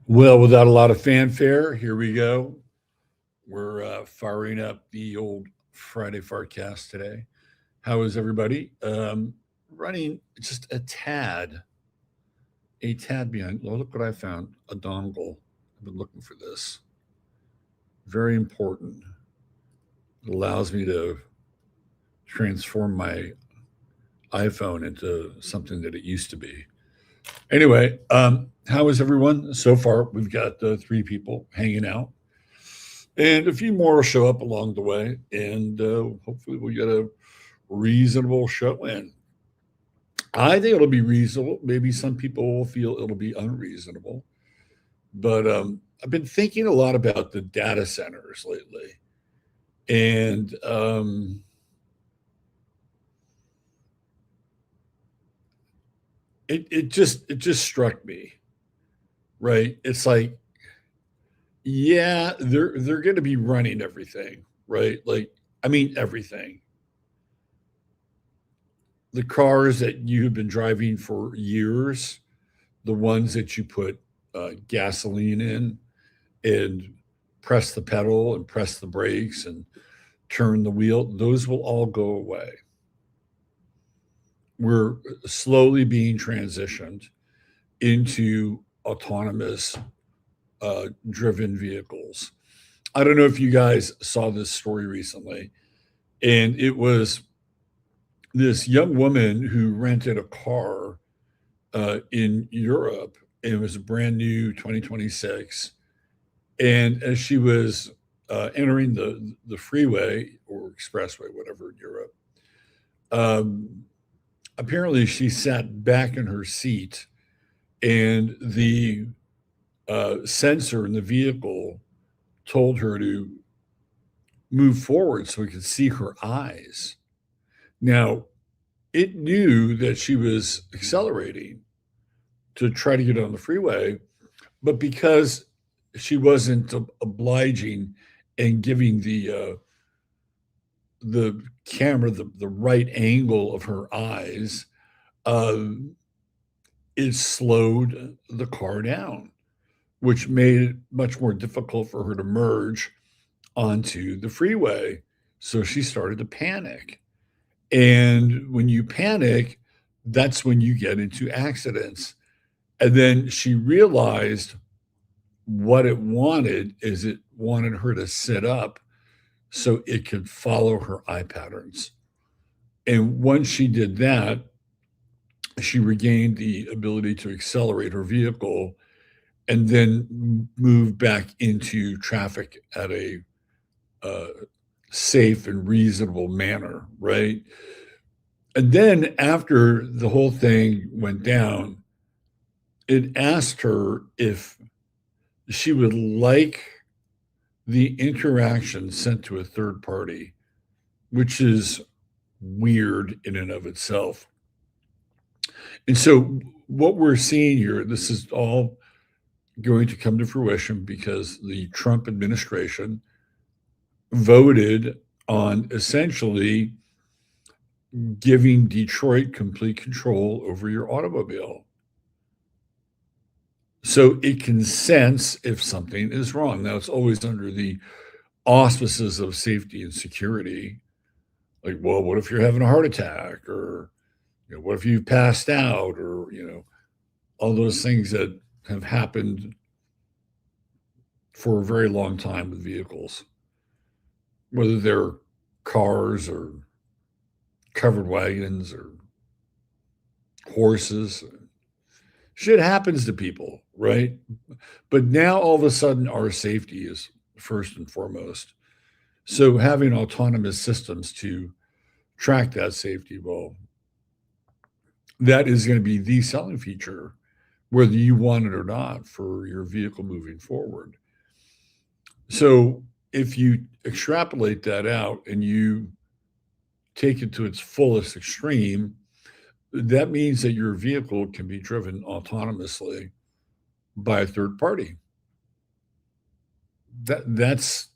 Well, without a lot of fanfare, here we go. We're firing up the old Friday FarCast today. How is everybody? Running just a tad behind. Well, look what I found, a dongle. I've been looking for this. Very important. It allows me to transform my iPhone into something that it used to be. Anyway, how is everyone so far? We've got three people hanging out, and a few more will show up along the way, and hopefully we'll get a reasonable show in. I think it'll be reasonable. Maybe some people will feel it'll be unreasonable, but I've been thinking a lot about the data centers lately, and it just struck me, right? It's like, yeah, they're going to be running everything, right? Like, I mean, everything. The cars that you have been driving for years, the ones that you put gasoline in and press the pedal and press the brakes and turn the wheel, those will all go away. We're slowly being transitioned into autonomous driven vehicles. I don't know if you guys saw this story recently, and it was this young woman who rented a car in Europe. It was a brand new 2026. And as she was entering the freeway or expressway, whatever in Europe, um, apparently she sat back in her seat, and the sensor in the vehicle told her to move forward so we could see her eyes. Now, it knew that she was accelerating to try to get on the freeway, but because she wasn't obliging and giving the camera the right angle of her eyes, uh, it slowed the car down, which made it much more difficult for her to merge onto the freeway. So she started to panic. And when you panic, that's when you get into accidents. And then she realized what it wanted is it wanted her to sit up so it could follow her eye patterns. And once she did that, she regained the ability to accelerate her vehicle and then move back into traffic at a uh, safe and reasonable manner, right? And then after the whole thing went down, it asked her if she would like the interaction sent to a third party, which is weird in and of itself. And so, what we're seeing here, this is all going to come to fruition because the Trump administration voted on essentially giving Detroit complete control over your automobile. So it can sense if something is wrong. Now, it's always under the auspices of safety and security. Like, well, what if you're having a heart attack? Or, what if you've passed out? Or, all those things that have happened for a very long time with vehicles, whether they're cars or covered wagons or horses. Shit happens to people, right? But now all of a sudden, our safety is first and foremost. So having autonomous systems to track that safety, well, that is going to be the selling feature, whether you want it or not, for your vehicle moving forward. So if you extrapolate that out and you take it to its fullest extreme, that means that your vehicle can be driven autonomously by a third party. That's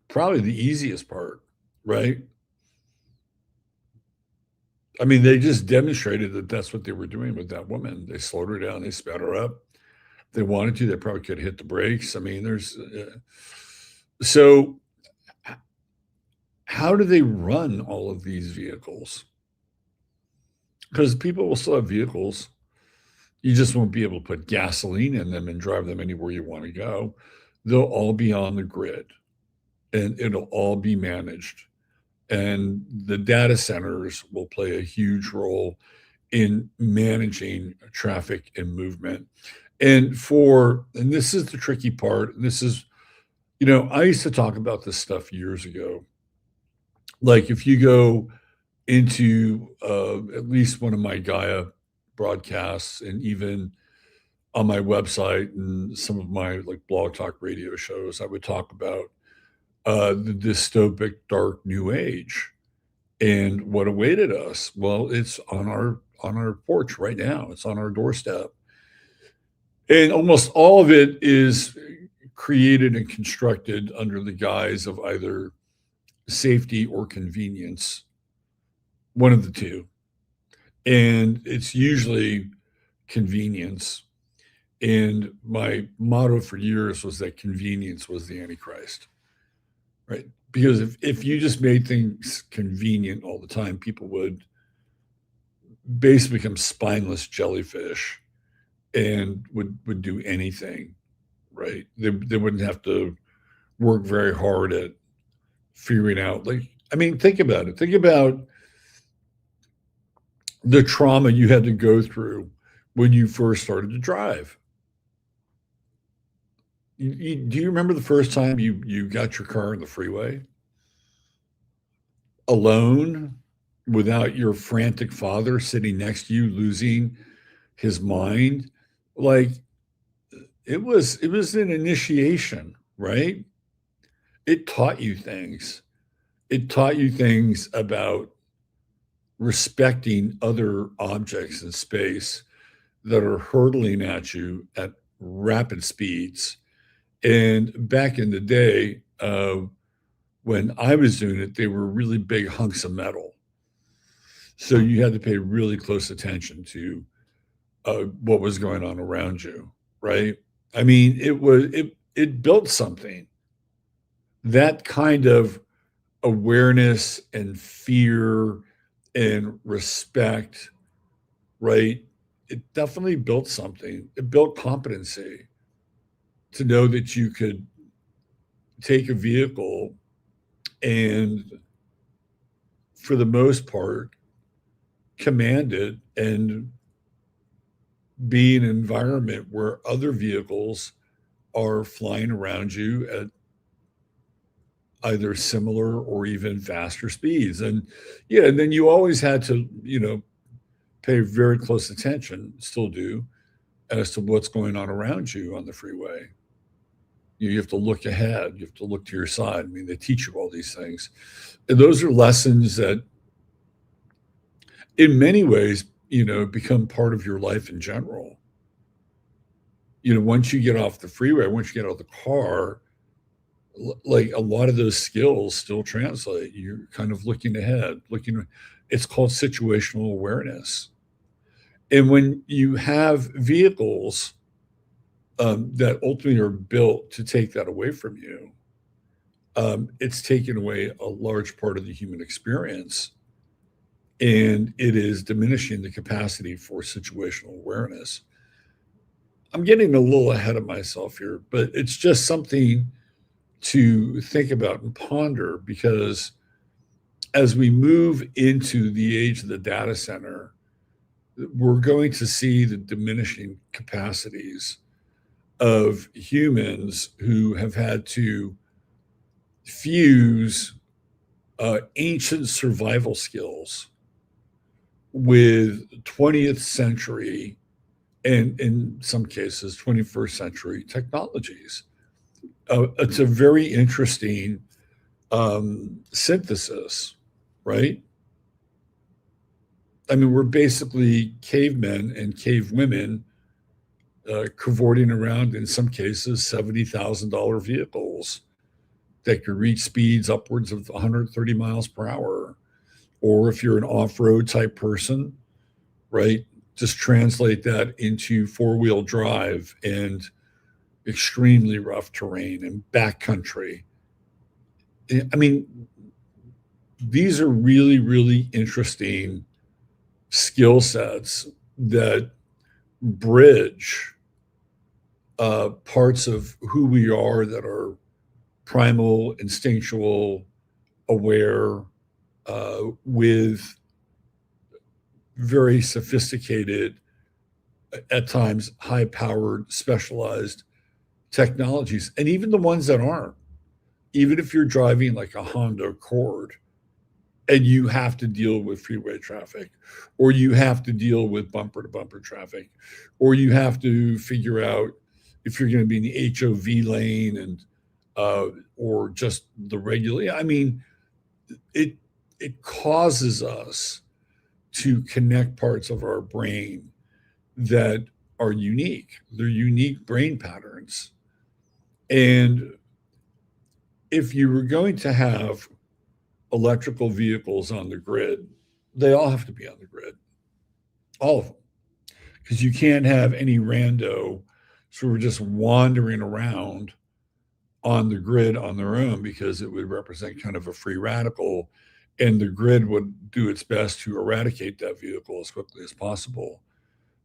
probably the easiest part, right? I mean, they just demonstrated that that's what they were doing with that woman. They slowed her down, they sped her up. If they wanted to, they probably could have hit the brakes. I mean, so how do they run all of these vehicles? Because people will still have vehicles. You just won't be able to put gasoline in them and drive them anywhere you want to go. They'll all be on the grid and it'll all be managed. And the data centers will play a huge role in managing traffic and movement. And this is the tricky part. This is, I used to talk about this stuff years ago. Like if you go into at least one of my Gaia broadcasts and even on my website and some of my like blog talk radio shows, I would talk about the dystopic dark new age and what awaited us. Well, it's on our porch right now. It's on our doorstep. And almost all of it is created and constructed under the guise of either safety or convenience, one of the two. And it's usually convenience. And my motto for years was that convenience was the Antichrist, right? Because if you just made things convenient all the time, people would basically become spineless jellyfish and would do anything, right? They wouldn't have to work very hard at figuring out, like, I mean, think about it. Think about the trauma you had to go through when you first started to drive. Do you remember the first time you got your car in the freeway alone without your frantic father sitting next to you losing his mind? Like it was an initiation, right? It taught you things. It taught you things about respecting other objects in space that are hurtling at you at rapid speeds. And back in the day, when I was doing it, they were really big hunks of metal. So you had to pay really close attention to what was going on around you, right? I mean, it built something. That kind of awareness and fear and respect, right? It definitely built something. It built competency to know that you could take a vehicle and, for the most part, command it and be in an environment where other vehicles are flying around you at either similar or even faster speeds. And yeah, and then you always had to, pay very close attention, still do, as to what's going on around you on the freeway. You have to look ahead, you have to look to your side. I mean, they teach you all these things. And those are lessons that, in many ways, become part of your life in general. Once you get off the freeway, once you get out of the car, like a lot of those skills still translate. You're kind of looking ahead, it's called situational awareness. And when you have vehicles that ultimately are built to take that away from you, it's taken away a large part of the human experience. And it is diminishing the capacity for situational awareness. I'm getting a little ahead of myself here, but it's just something to think about and ponder, because as we move into the age of the data center, we're going to see the diminishing capacities of humans who have had to fuse ancient survival skills with 20th century and, in some cases, 21st century technologies. It's a very interesting synthesis, right? I mean, we're basically cavemen and cave women cavorting around, in some cases, $70,000 vehicles that could reach speeds upwards of 130 miles per hour. Or if you're an off-road type person, right, just translate that into four-wheel drive and extremely rough terrain and backcountry. I mean, these are really, really interesting skill sets that bridge parts of who we are that are primal, instinctual, aware, with very sophisticated, at times high powered, specialized technologies, and even the ones that aren't. Even if you're driving like a Honda Accord and you have to deal with freeway traffic, or you have to deal with bumper to bumper traffic, or you have to figure out if you're going to be in the HOV lane and or just the regular. I mean, it it causes us to connect parts of our brain that are unique. They're unique brain patterns. And if you were going to have electrical vehicles on the grid, they all have to be on the grid, all of them, because you can't have any rando sort of just wandering around on the grid on their own because it would represent kind of a free radical, and the grid would do its best to eradicate that vehicle as quickly as possible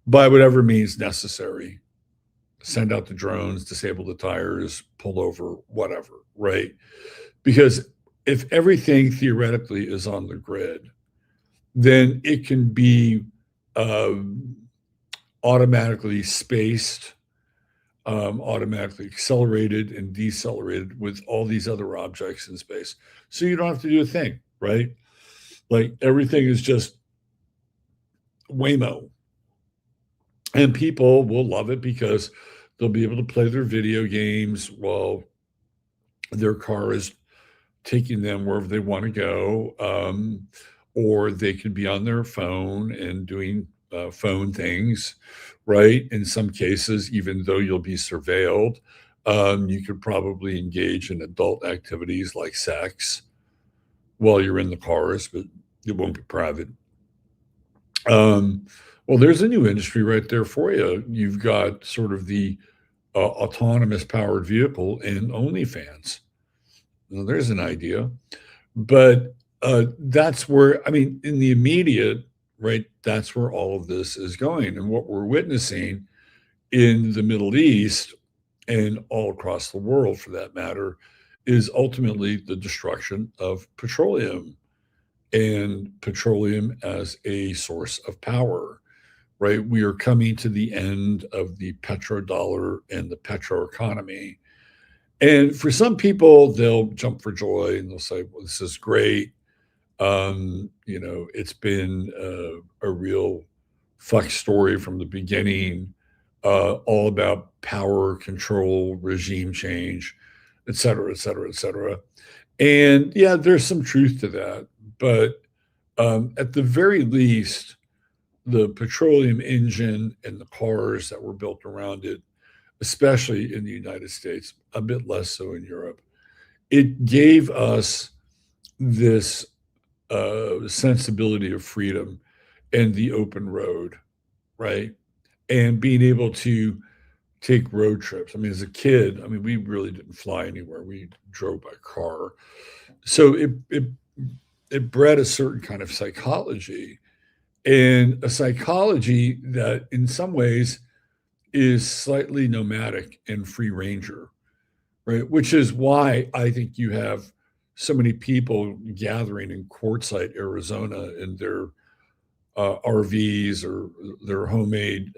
by whatever means necessary. Send out the drones, disable the tires, pull over, whatever, right? Because if everything theoretically is on the grid, then it can be um, automatically spaced, automatically accelerated and decelerated with all these other objects in space. So you don't have to do a thing, right? Like everything is just Waymo. And people will love it because they'll be able to play their video games while their car is taking them wherever they want to go. Or they could be on their phone and doing phone things, right? In some cases, even though you'll be surveilled, you could probably engage in adult activities like sex while you're in the cars, but it won't be private. Um, well, there's a new industry right there for you. You've got sort of the autonomous powered vehicle in OnlyFans. Well, there's an idea. But that's where, I mean, in the immediate, right, that's where all of this is going. And what we're witnessing in the Middle East and all across the world for that matter is ultimately the destruction of petroleum and petroleum as a source of power, right? We are coming to the end of the petrodollar and the petro economy. And for some people, they'll jump for joy and they'll say, well, this is great. It's been a real fuck story from the beginning, all about power, control, regime change, et cetera, et cetera, et cetera. And yeah, there's some truth to that. But at the very least, the petroleum engine and the cars that were built around it, especially in the United States, a bit less so in Europe, it gave us this sensibility of freedom and the open road, right? And being able to take road trips. I mean, as a kid, I mean, we really didn't fly anywhere. We drove by car. So it bred a certain kind of psychology, and a psychology that in some ways is slightly nomadic and free ranger, right? Which is why I think you have so many people gathering in Quartzsite, Arizona, in their RVs or their homemade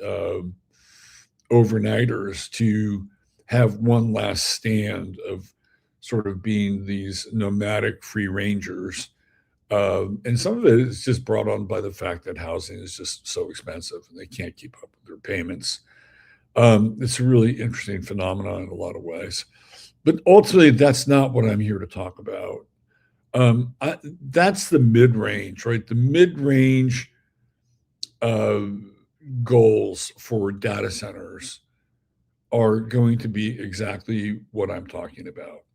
overnighters to have one last stand of sort of being these nomadic free rangers. And some of it is just brought on by the fact that housing is just so expensive and they can't keep up with their payments. It's a really interesting phenomenon in a lot of ways. But ultimately, that's not what I'm here to talk about. That's the mid range, right? The mid range uh, goals for data centers are going to be exactly what I'm talking about,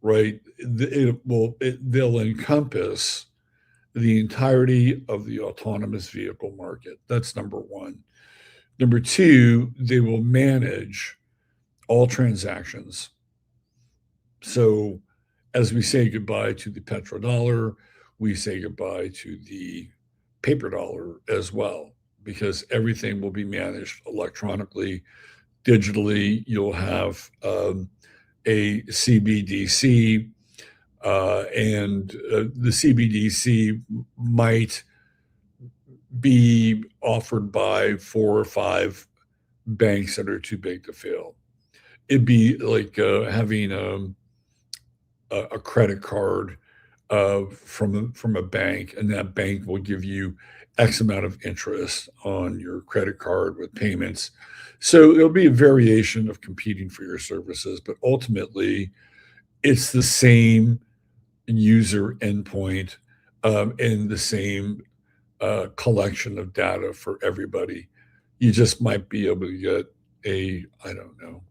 right? They'll encompass the entirety of the autonomous vehicle market. That's number one. Number two, they will manage all transactions. So as we say goodbye to the petrodollar, we say goodbye to the paper dollar as well, because everything will be managed electronically, digitally. You'll have a CBDC, and the CBDC might be offered by 4 or 5 banks that are too big to fail. It'd be like having a credit card from a bank, and that bank will give you X amount of interest on your credit card with payments. So it'll be a variation of competing for your services, but ultimately, it's the same user endpoint, and the same collection of data for everybody. You just might be able to get I don't know,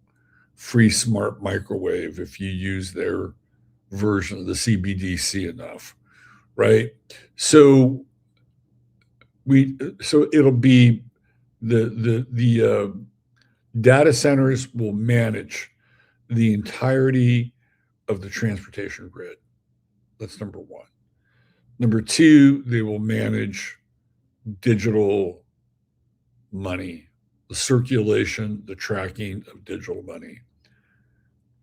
free smart microwave if you use their version of the CBDC enough, right? So so it'll be the data centers will manage the entirety of the transportation grid. That's number one. Number two, they will manage digital money, the circulation, the tracking of digital money.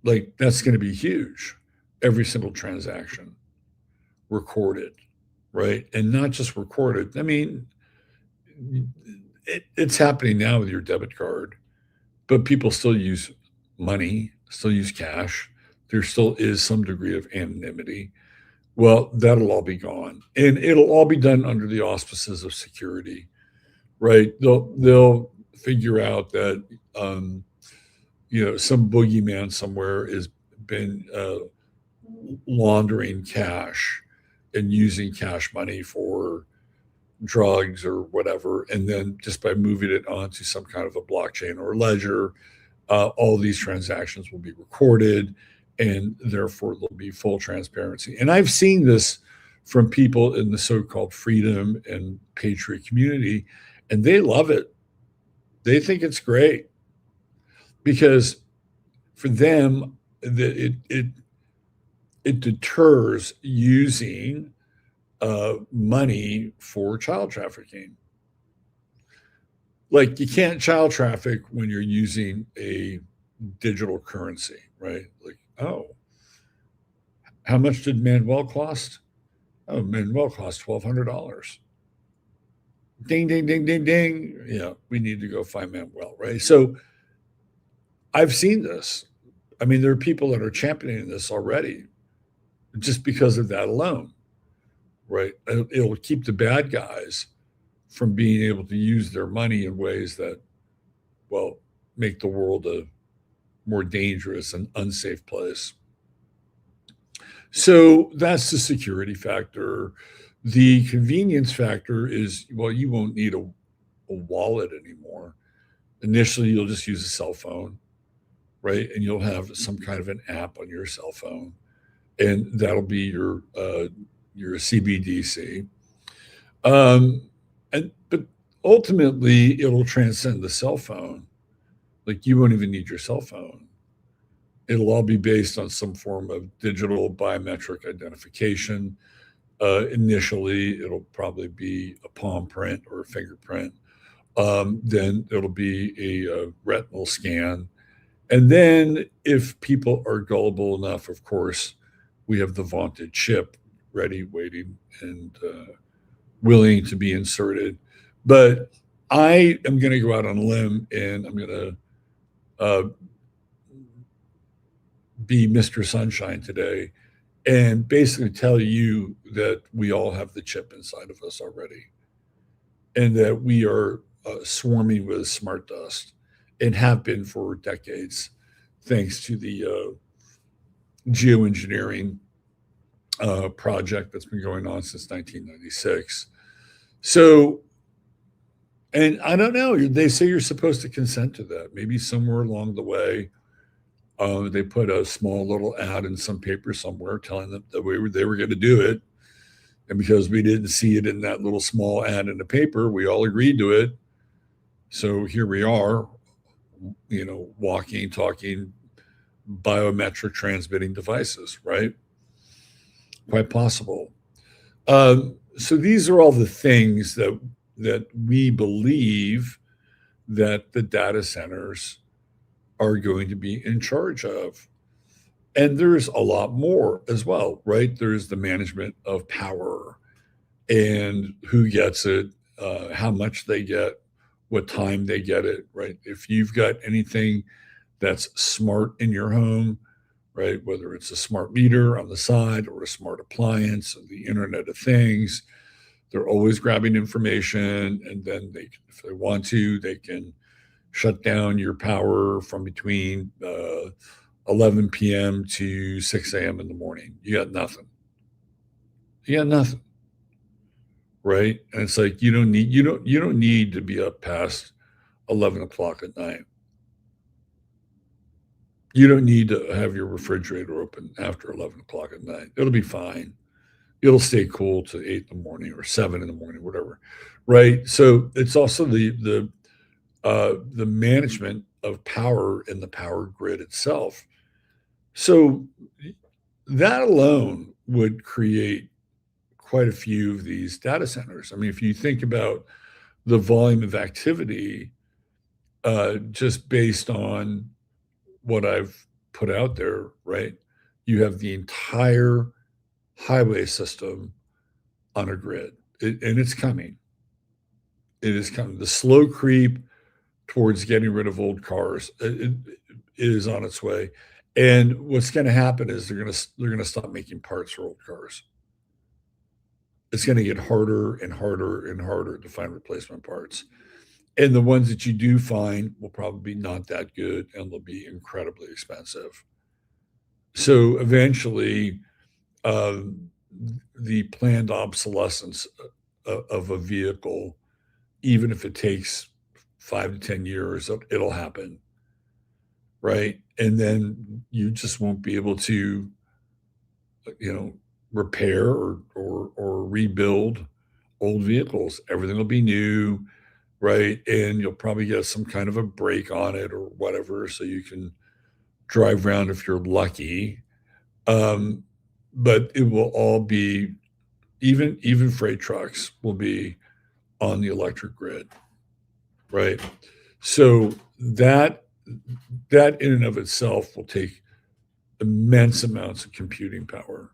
Like, that's going to be huge. Every single transaction recorded, right? And not just recorded. I mean, it's happening now with your debit card, but people still use money, still use cash. There still is some degree of anonymity. Well, that'll all be gone, and it'll all be done under the auspices of security, right? They'll figure out that some boogeyman somewhere has been laundering cash and using cash money for drugs or whatever, and then just by moving it onto some kind of a blockchain or ledger, all these transactions will be recorded, and therefore there'll be full transparency. And I've seen this from people in the so-called freedom and patriot community, and they love it. They think it's great because for them, it deters using money for child trafficking. Like, you can't child traffic when you're using a digital currency, right? Like, oh, how much did Manuel cost? Oh, Manuel cost $1,200. Ding, ding, ding, ding, ding. Yeah, we need to go find Manuel, right? So I've seen this. I mean, there are people that are championing this already just because of that alone, right? It'll keep the bad guys from being able to use their money in ways that, well, make the world a more dangerous and unsafe place. So that's the security factor. The convenience factor is, well, you won't need a wallet anymore. Initially, you'll just use a cell phone, right? And you'll have some kind of an app on your cell phone, and that'll be your CBDC. But ultimately, it'll transcend the cell phone. Like, you won't even need your cell phone. It'll all be based on some form of digital biometric identification. Initially, it'll probably be a palm print or a fingerprint. Then it'll be a retinal scan. And then, if people are gullible enough, of course, we have the vaunted chip ready, waiting, and willing to be inserted. But I am going to go out on a limb, and I'm going to be Mr. Sunshine today and basically tell you that we all have the chip inside of us already, and that we are swarming with smart dust and have been for decades, thanks to the geoengineering project that's been going on since 1996. So, and I don't know, they say you're supposed to consent to that. Maybe somewhere along the way, they put a small little ad in some paper somewhere telling them that they were going to do it. And because we didn't see it in that little small ad in the paper, we all agreed to it. So here we are, walking, talking, biometric transmitting devices, right? Quite possible. So these are all the things that we believe that the data centers are going to be in charge of. And there's a lot more as well, right? There's the management of power and who gets it, how much they get, what time they get it, right? If you've got anything that's smart in your home, right, whether it's a smart meter on the side or a smart appliance or the Internet of Things, they're always grabbing information, and then if they want to, they can shut down your power from between 11 p.m. to 6 a.m. in the morning. You got nothing. You got nothing, right? And it's like you don't need to be up past 11 o'clock at night. You don't need to have your refrigerator open after 11 o'clock at night. It'll be fine. It'll stay cool to 8 in the morning or 7 in the morning, whatever, right? So it's also the management of power in the power grid itself. So that alone would create quite a few of these data centers. I mean, if you think about the volume of activity, just based on what I've put out there, right? You have the entire highway system on a grid, and it's coming. It is coming. The slow creep towards getting rid of old cars it is on its way. And what's going to happen is they're going to stop making parts for old cars. It's going to get harder and harder and harder to find replacement parts. And the ones that you do find will probably be not that good and they'll be incredibly expensive. So eventually, um, the planned obsolescence of a vehicle, even if it takes 5 to 10 years, it'll happen, right? And then you just won't be able to, you know, repair or rebuild old vehicles. Everything will be new, right? And you'll probably get some kind of a break on it or whatever, so you can drive around if you're lucky. Um, but it will all be even freight trucks will be on the electric grid, right? So that in and of itself will take immense amounts of computing power.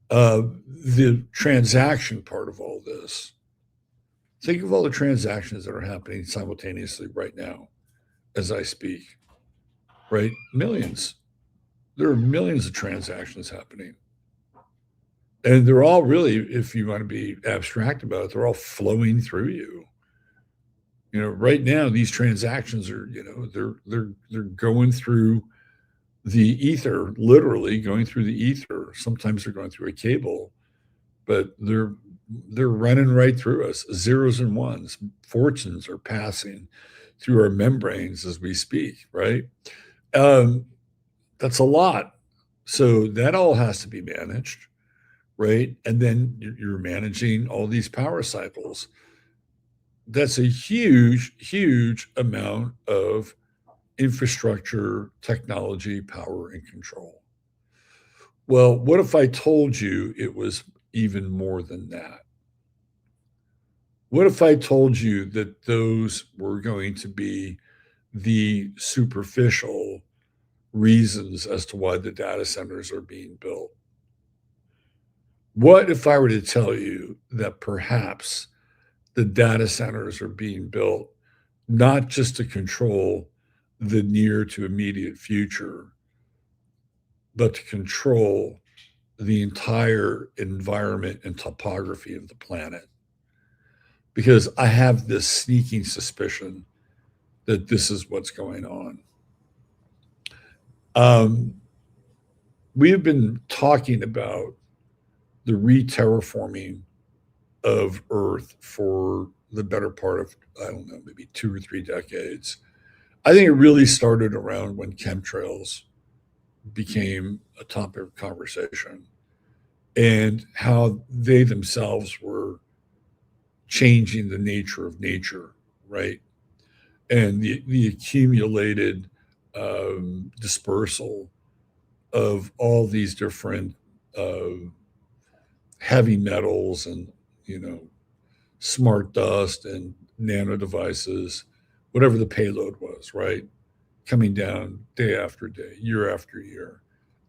The transaction part of all this, think of all the transactions that are happening simultaneously right now as I speak, right? Millions. There are millions of transactions happening. And they're all really, if you want to be abstract about it, they're all flowing through you. You know, right now these transactions are, they're going through the ether, literally going through the ether. Sometimes they're going through a cable, but they're running right through us. Zeros and ones, fortunes are passing through our membranes as we speak, right? Um, that's a lot. So that all has to be managed, right? And then you're managing all these power cycles. That's a huge, huge amount of infrastructure, technology, power, and control. Well, what if I told you it was even more than that? What if I told you that those were going to be the superficial reasons as to why the data centers are being built? What if I were to tell you that perhaps the data centers are being built not just to control the near to immediate future, but to control the entire environment and topography of the planet? Because I have this sneaking suspicion that this is what's going on. Um, we have been talking about the re-terraforming of Earth for the better part of, I don't know, maybe 2 or 3 decades. I think it really started around when chemtrails became a topic of conversation. and how they themselves were changing the nature of nature, right? And the accumulated dispersal of all these different uh, heavy metals and, you know, smart dust and nano devices, whatever the payload was, right? Coming down day after day, year after year.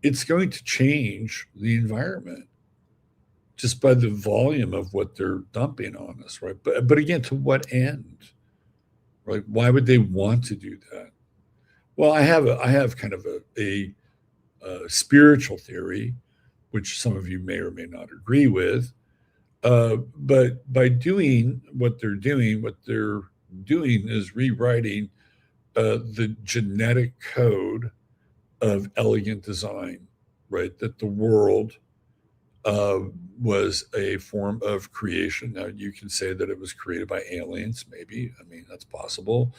It's going to change the environment just by the volume of what they're dumping on us, right? But again, to what end? Right? Why would they want to do that? Well, I have kind of a spiritual theory, which some of you may or may not agree with. But by doing what they're doing is rewriting the genetic code of elegant design, right? That the world uh, was a form of creation. Now, you can say that it was created by aliens, maybe. I mean, that's possible.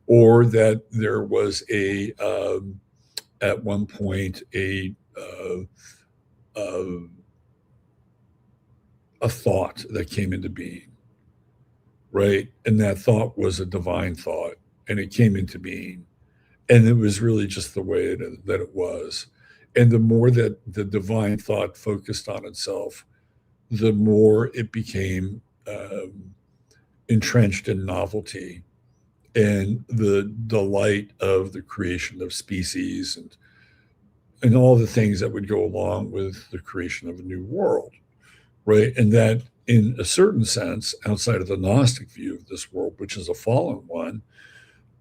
Or that there was at one point, uh, a thought that came into being, right? And that thought was a divine thought, and it came into being. And it was really just the way that it was. And the more that the divine thought focused on itself, the more it became entrenched in novelty and the delight of the creation of species and all the things that would go along with the creation of a new world, right? And that, in a certain sense, outside of the Gnostic view of this world, which is a fallen one,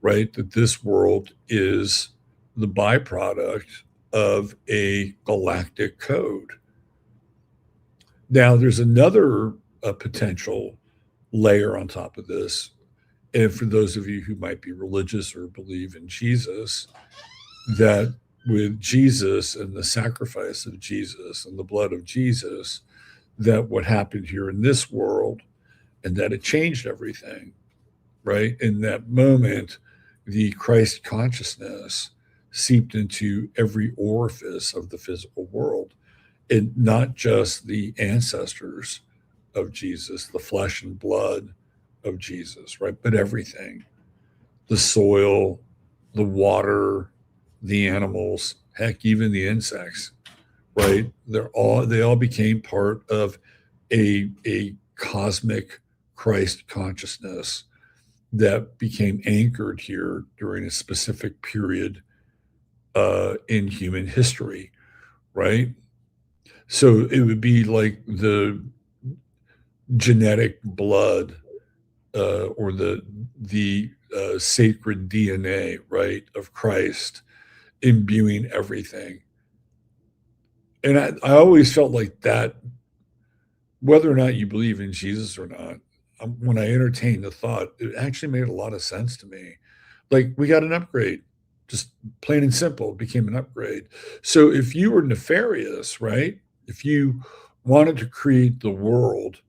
right, that this world is the byproduct of a galactic code. Now, there's another potential layer on top of this. And for those of you who might be religious or believe in Jesus, that with Jesus and the sacrifice of Jesus and the blood of Jesus, that what happened here in this world and that it changed everything, right? In that moment, the Christ consciousness seeped into every orifice of the physical world, and not just the ancestors of Jesus, the flesh and blood of Jesus, right? But everything, the soil, the water, the animals, heck, even the insects, right? They all became part of a cosmic Christ consciousness that became anchored here during a specific period in human history, right? So it would be like the genetic blood or the sacred DNA, right, of Christ imbuing everything. And I always felt like that, whether or not you believe in Jesus or not, when I entertained the thought, it actually made a lot of sense to me. Like, we got an upgrade, just plain and simple, it became an upgrade. So if you were nefarious, right? If you wanted to create the world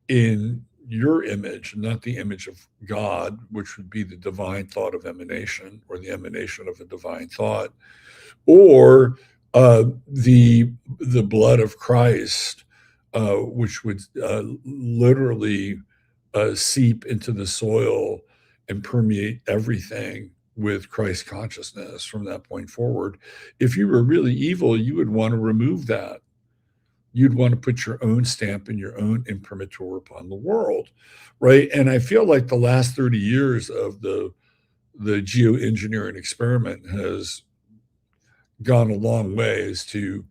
in your image, not the image of God, which would be the divine thought of emanation or the emanation of a divine thought, or the blood of Christ, which would literally seep into the soil and permeate everything with Christ consciousness from that point forward. If you were really evil, you would want to remove that. You'd want to put your own stamp and your own imprimatur upon the world, right? And I feel like the last 30 years of the geoengineering experiment has gone a long ways to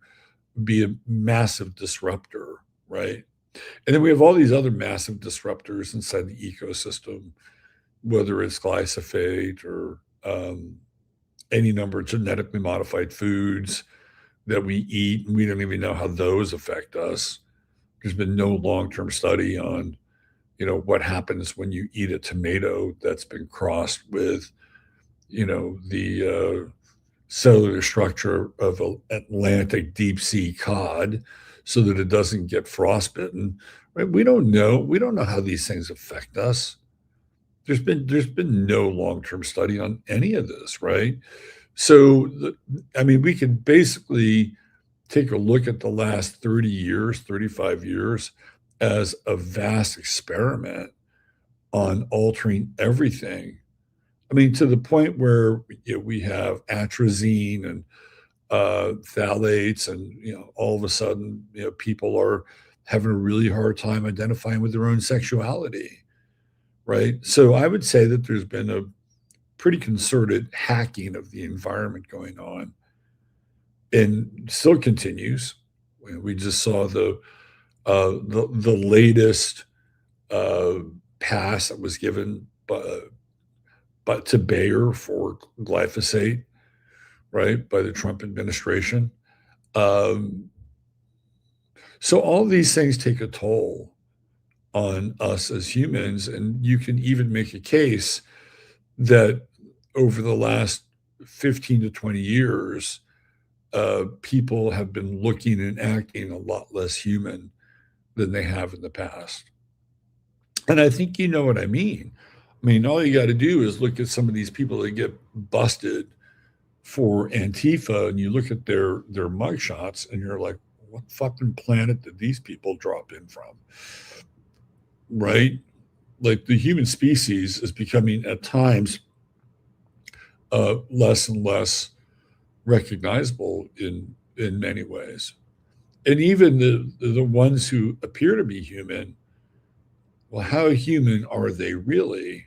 be a massive disruptor, right? And then we have all these other massive disruptors inside the ecosystem, whether it's glyphosate or any number of genetically modified foods that we eat, and we don't even know how those affect us. There's been no long-term study on, what happens when you eat a tomato that's been crossed with, the cellular structure of Atlantic deep sea cod so that it doesn't get frostbitten. Right? We don't know. We don't know how these things affect us. There's been no long-term study on any of this, right? So, I mean, we could basically take a look at the last 30 years, 35 years as a vast experiment on altering everything. I mean, to the point where we have atrazine and phthalates, and all of a sudden, people are having a really hard time identifying with their own sexuality, right? So I would say that there's been a pretty concerted hacking of the environment going on, and still continues. We just saw the latest uh, pass that was given, but to Bayer for glyphosate, right, by the Trump administration. Um, so all these things take a toll on us as humans, and you can even make a case that over the last 15 to 20 years, people have been looking and acting a lot less human than they have in the past. And I think you know what I mean. I mean, all you got to do is look at some of these people that get busted for Antifa, and you look at their mugshots, and you're like, what fucking planet did these people drop in from? Right? Like the human species is becoming at times less and less recognizable in many ways. And even the ones who appear to be human, well, how human are they really?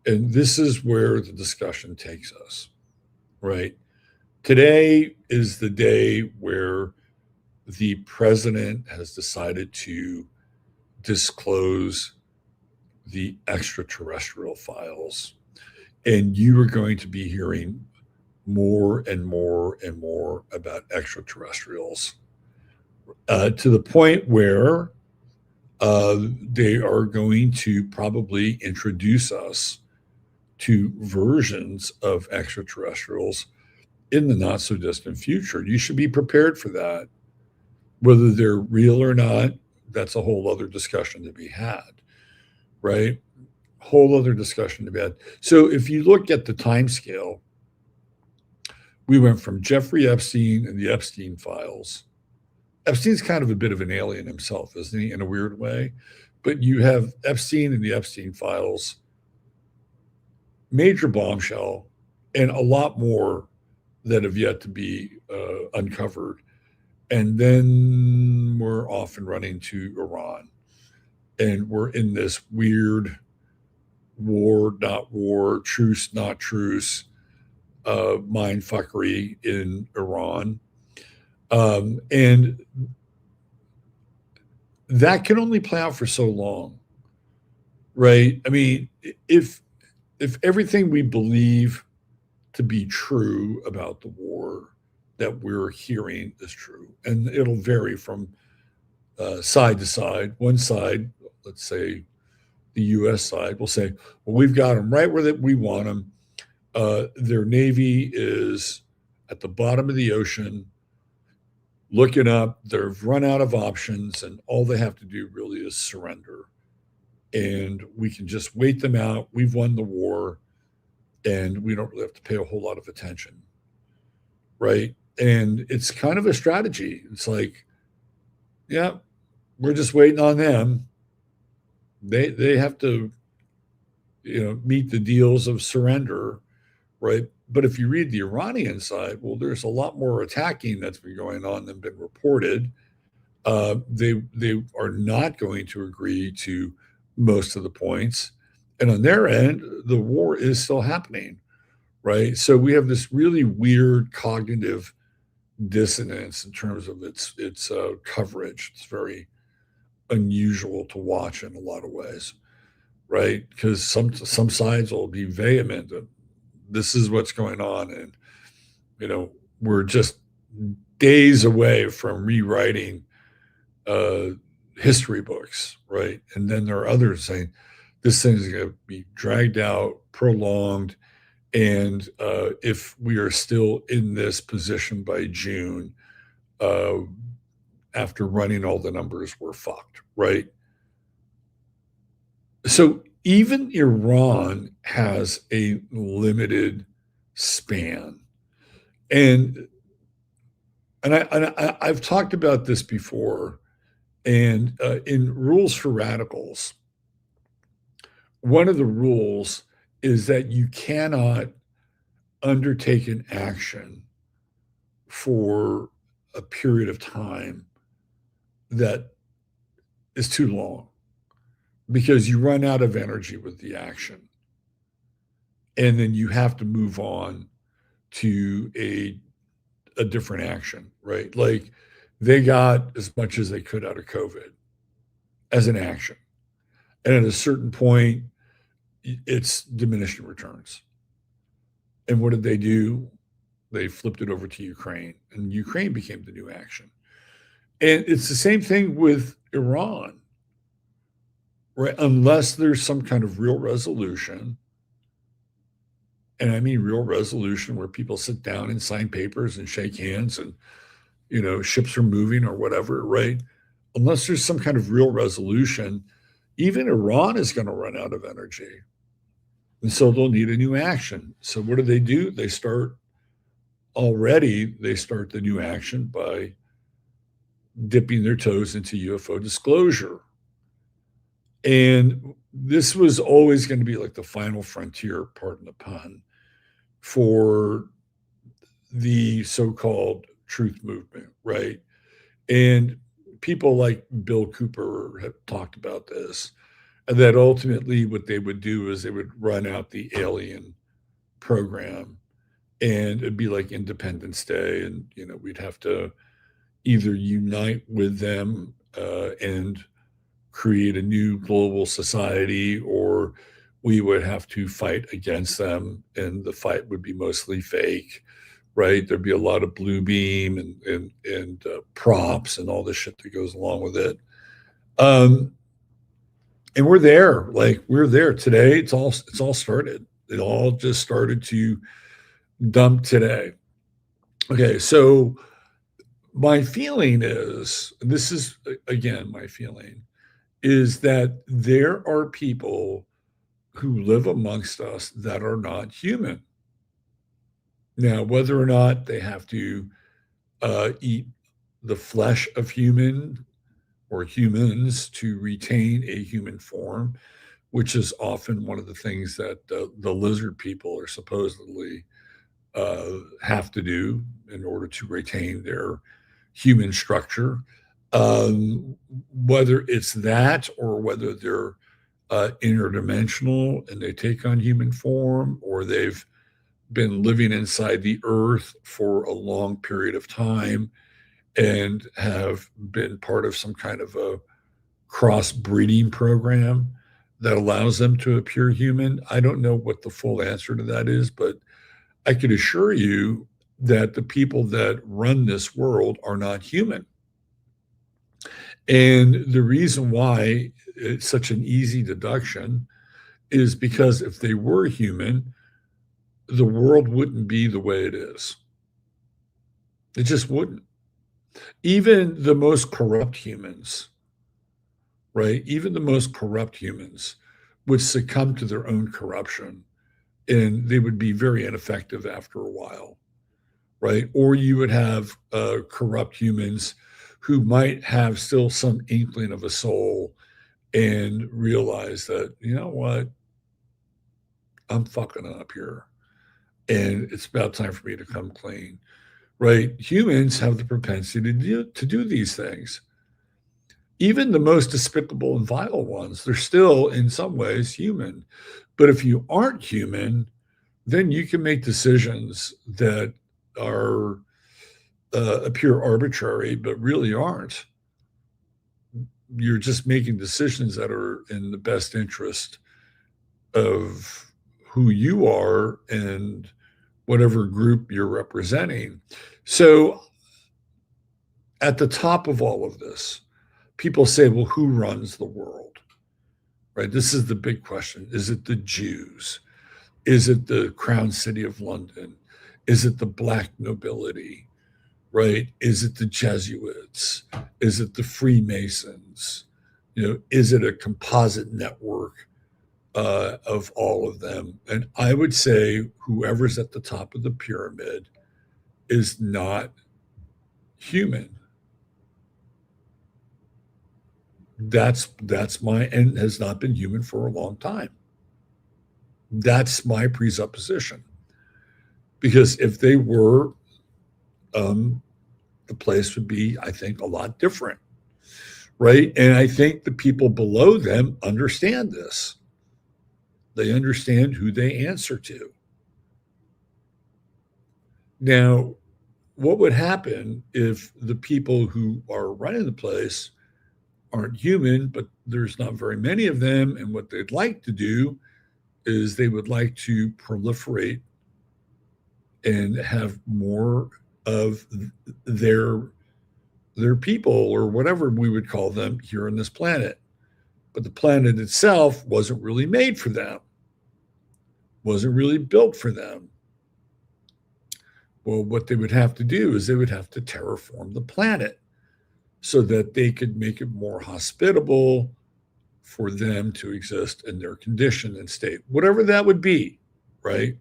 And this is where the discussion takes us, right? Today is the day where the president has decided to disclose the extraterrestrial files. And you are going to be hearing more and more and more about extraterrestrials, to the point where they are going to probably introduce us to versions of extraterrestrials in the not so distant future. You should be prepared for that. Whether they're real or not, that's a whole other discussion to be had, right? Whole other discussion to be had. So if you look at the time scale, we went from Jeffrey Epstein and the Epstein files. Epstein's kind of a bit of an alien himself, isn't he, in a weird way? But you have Epstein and the Epstein files, major bombshell, and a lot more that have yet to be uncovered. And then we're off and running to Iran. And we're in this weird war, not war, truce, not truce, mind fuckery in Iran. And that can only play out for so long, right? I mean, if everything we believe to be true about the war that we're hearing is true, and it'll vary from side to side. One side, let's say the U.S. side, will say, "Well, we've got them right where we want them. Their navy is at the bottom of the ocean, looking up. They've run out of options, and all they have to do really is surrender. And we can just wait them out. We've won the war, and we don't really have to pay a whole lot of attention." Right? And it's kind of a strategy. It's like, yeah, we're just waiting on them. They have to, meet the deals of surrender, right? But if you read the Iranian side, well, there's a lot more attacking that's been going on than been reported. They are not going to agree to most of the points, and on their end, the war is still happening, right? So we have this really weird cognitive dissonance in terms of its coverage. It's very unusual to watch in a lot of ways, right? Because some sides will be vehement that this is what's going on, and we're just days away from rewriting uh, history books, right? And then there are others saying this thing is going to be dragged out, prolonged, and if we are still in this position by June, uh, after running all the numbers, we're fucked, right? So even Iran has a limited span. And I've talked about this before, and in rules for radicals, one of the rules is that you cannot undertake an action for a period of time that is too long because you run out of energy with the action. And then you have to move on to a different action, right? Like they got as much as they could out of COVID as an action. And at a certain point, it's diminishing returns. And what did they do? They flipped it over to Ukraine, and Ukraine became the new action. And it's the same thing with Iran, right? Unless there's some kind of real resolution, and I mean real resolution where people sit down and sign papers and shake hands and, ships are moving or whatever, right? Unless there's some kind of real resolution, even Iran is going to run out of energy. And so they'll need a new action. So what do? They start the new action by dipping their toes into UFO disclosure. And this was always going to be like the final frontier, pardon the pun, for the so-called truth movement, right? And people like Bill Cooper have talked about this, and that ultimately what they would do is they would run out the alien program, and it'd be like Independence Day, and we'd have to either unite with them and create a new global society, or we would have to fight against them, and the fight would be mostly fake, right? There'd be a lot of blue beam and props and all this shit that goes along with it. Um, and we're there today. It's all started. It all just started to dump today. Okay, so my feeling is, this is again my feeling, is that there are people who live amongst us that are not human. Now, whether or not they have to eat the flesh of human or humans to retain a human form, which is often one of the things that the lizard people are supposedly have to do in order to retain their human structure. Whether it's that or whether they're interdimensional and they take on human form, or they've been living inside the earth for a long period of time and have been part of some kind of a cross breeding program that allows them to appear human. I don't know what the full answer to that is, but I could assure you that the people that run this world are not human. And the reason why it's such an easy deduction is because if they were human, the world wouldn't be the way it is. It just wouldn't. Even the most corrupt humans, right? Even the most corrupt humans would succumb to their own corruption, and they would be very ineffective after a while, right? Or you would have corrupt humans who might have still some inkling of a soul and realize that, you know what, I'm fucking up here, and it's about time for me to come clean, right? Humans have the propensity to do these things. Even the most despicable and vile ones, they're still in some ways human. But if you aren't human, then you can make decisions that are appear arbitrary, but really aren't. You're just making decisions that are in the best interest of who you are and whatever group you're representing. So at the top of all of this, people say, well, who runs the world? Right? This is the big question. Is it the Jews? Is it the Crown City of London? Is it the Black nobility? Right? Is it the Jesuits? Is it the Freemasons? Is it a composite network of all of them? And I would say whoever's at the top of the pyramid is not human. That's my, and has not been human for a long time. That's my presupposition. Because if they were, um, the place would be, I think, a lot different, right? And I think the people below them understand this. They understand who they answer to. Now, what would happen if the people who are running the place aren't human, but there's not very many of them? And what they'd like to do is they would like to proliferate and have more of their their people, or whatever we would call them, here on this planet. But the planet itself wasn't really made for them, wasn't really built for them. Well, what they would have to do is they would have to terraform the planet so that they could make it more hospitable for them to exist in their condition and state, whatever that would be, right?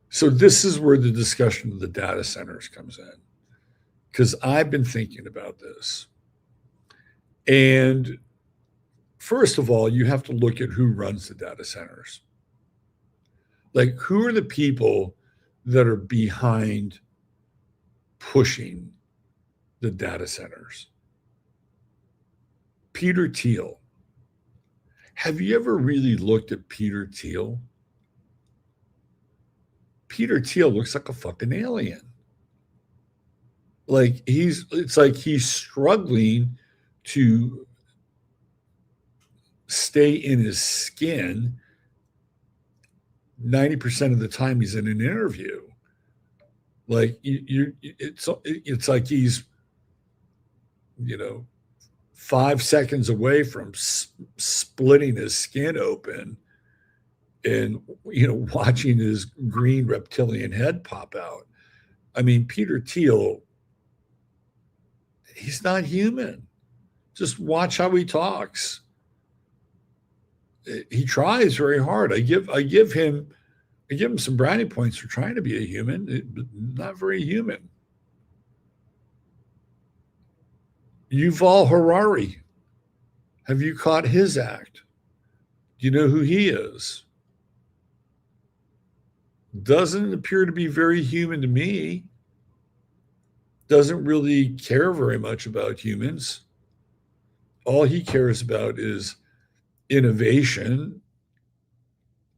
So this is where the discussion of the data centers comes in, because I've been thinking about this. And first of all, you have to look at who runs the data centers. Like, who are the people that are behind pushing the data centers? Peter Thiel. Have you ever really looked at Peter Thiel? Peter Thiel looks like a fucking alien. Like, it's like he's struggling to stay in his skin 90% of the time he's in an interview. Like, it's like he's, 5 seconds away from splitting his skin open and, watching his green reptilian head pop out. I mean, Peter Thiel, he's not human. Just watch how he talks. He tries very hard. I give him some brownie points for trying to be a human, but not very human. Yuval Harari. Have you caught his act? Do you know who he is? Doesn't appear to be very human to me. Doesn't really care very much about humans. All he cares about is innovation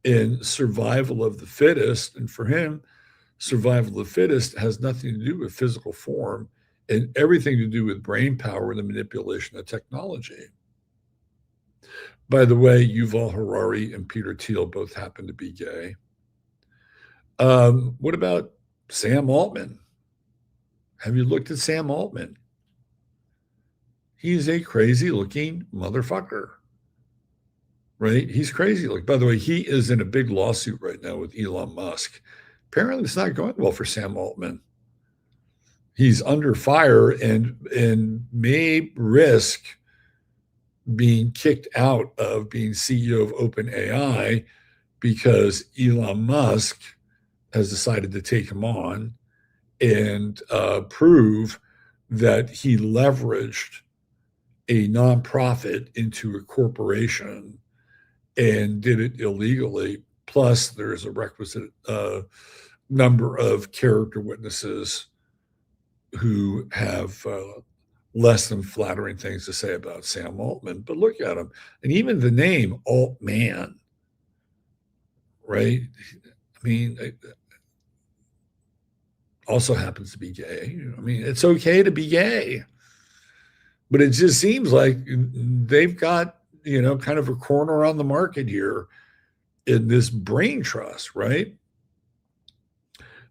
and survival of the fittest. And for him, survival of the fittest has nothing to do with physical form and everything to do with brain power and the manipulation of technology. By the way, Yuval Harari and Peter Thiel both happen to be gay. What about Sam Altman? Have you looked at Sam Altman? He's a crazy looking motherfucker, right? He's crazy. Like, by the way, he is in a big lawsuit right now with Elon Musk. Apparently it's not going well for Sam Altman. He's under fire and may risk being kicked out of being CEO of OpenAI because Elon Musk has decided to take him on and prove that he leveraged a nonprofit into a corporation and did it illegally. Plus, there's a requisite number of character witnesses who have less than flattering things to say about Sam Altman. But look at him. And even the name Altman, right? I mean, also happens to be gay. I mean, it's okay to be gay. But it just seems like they've got, kind of a corner on the market here in this brain trust, right?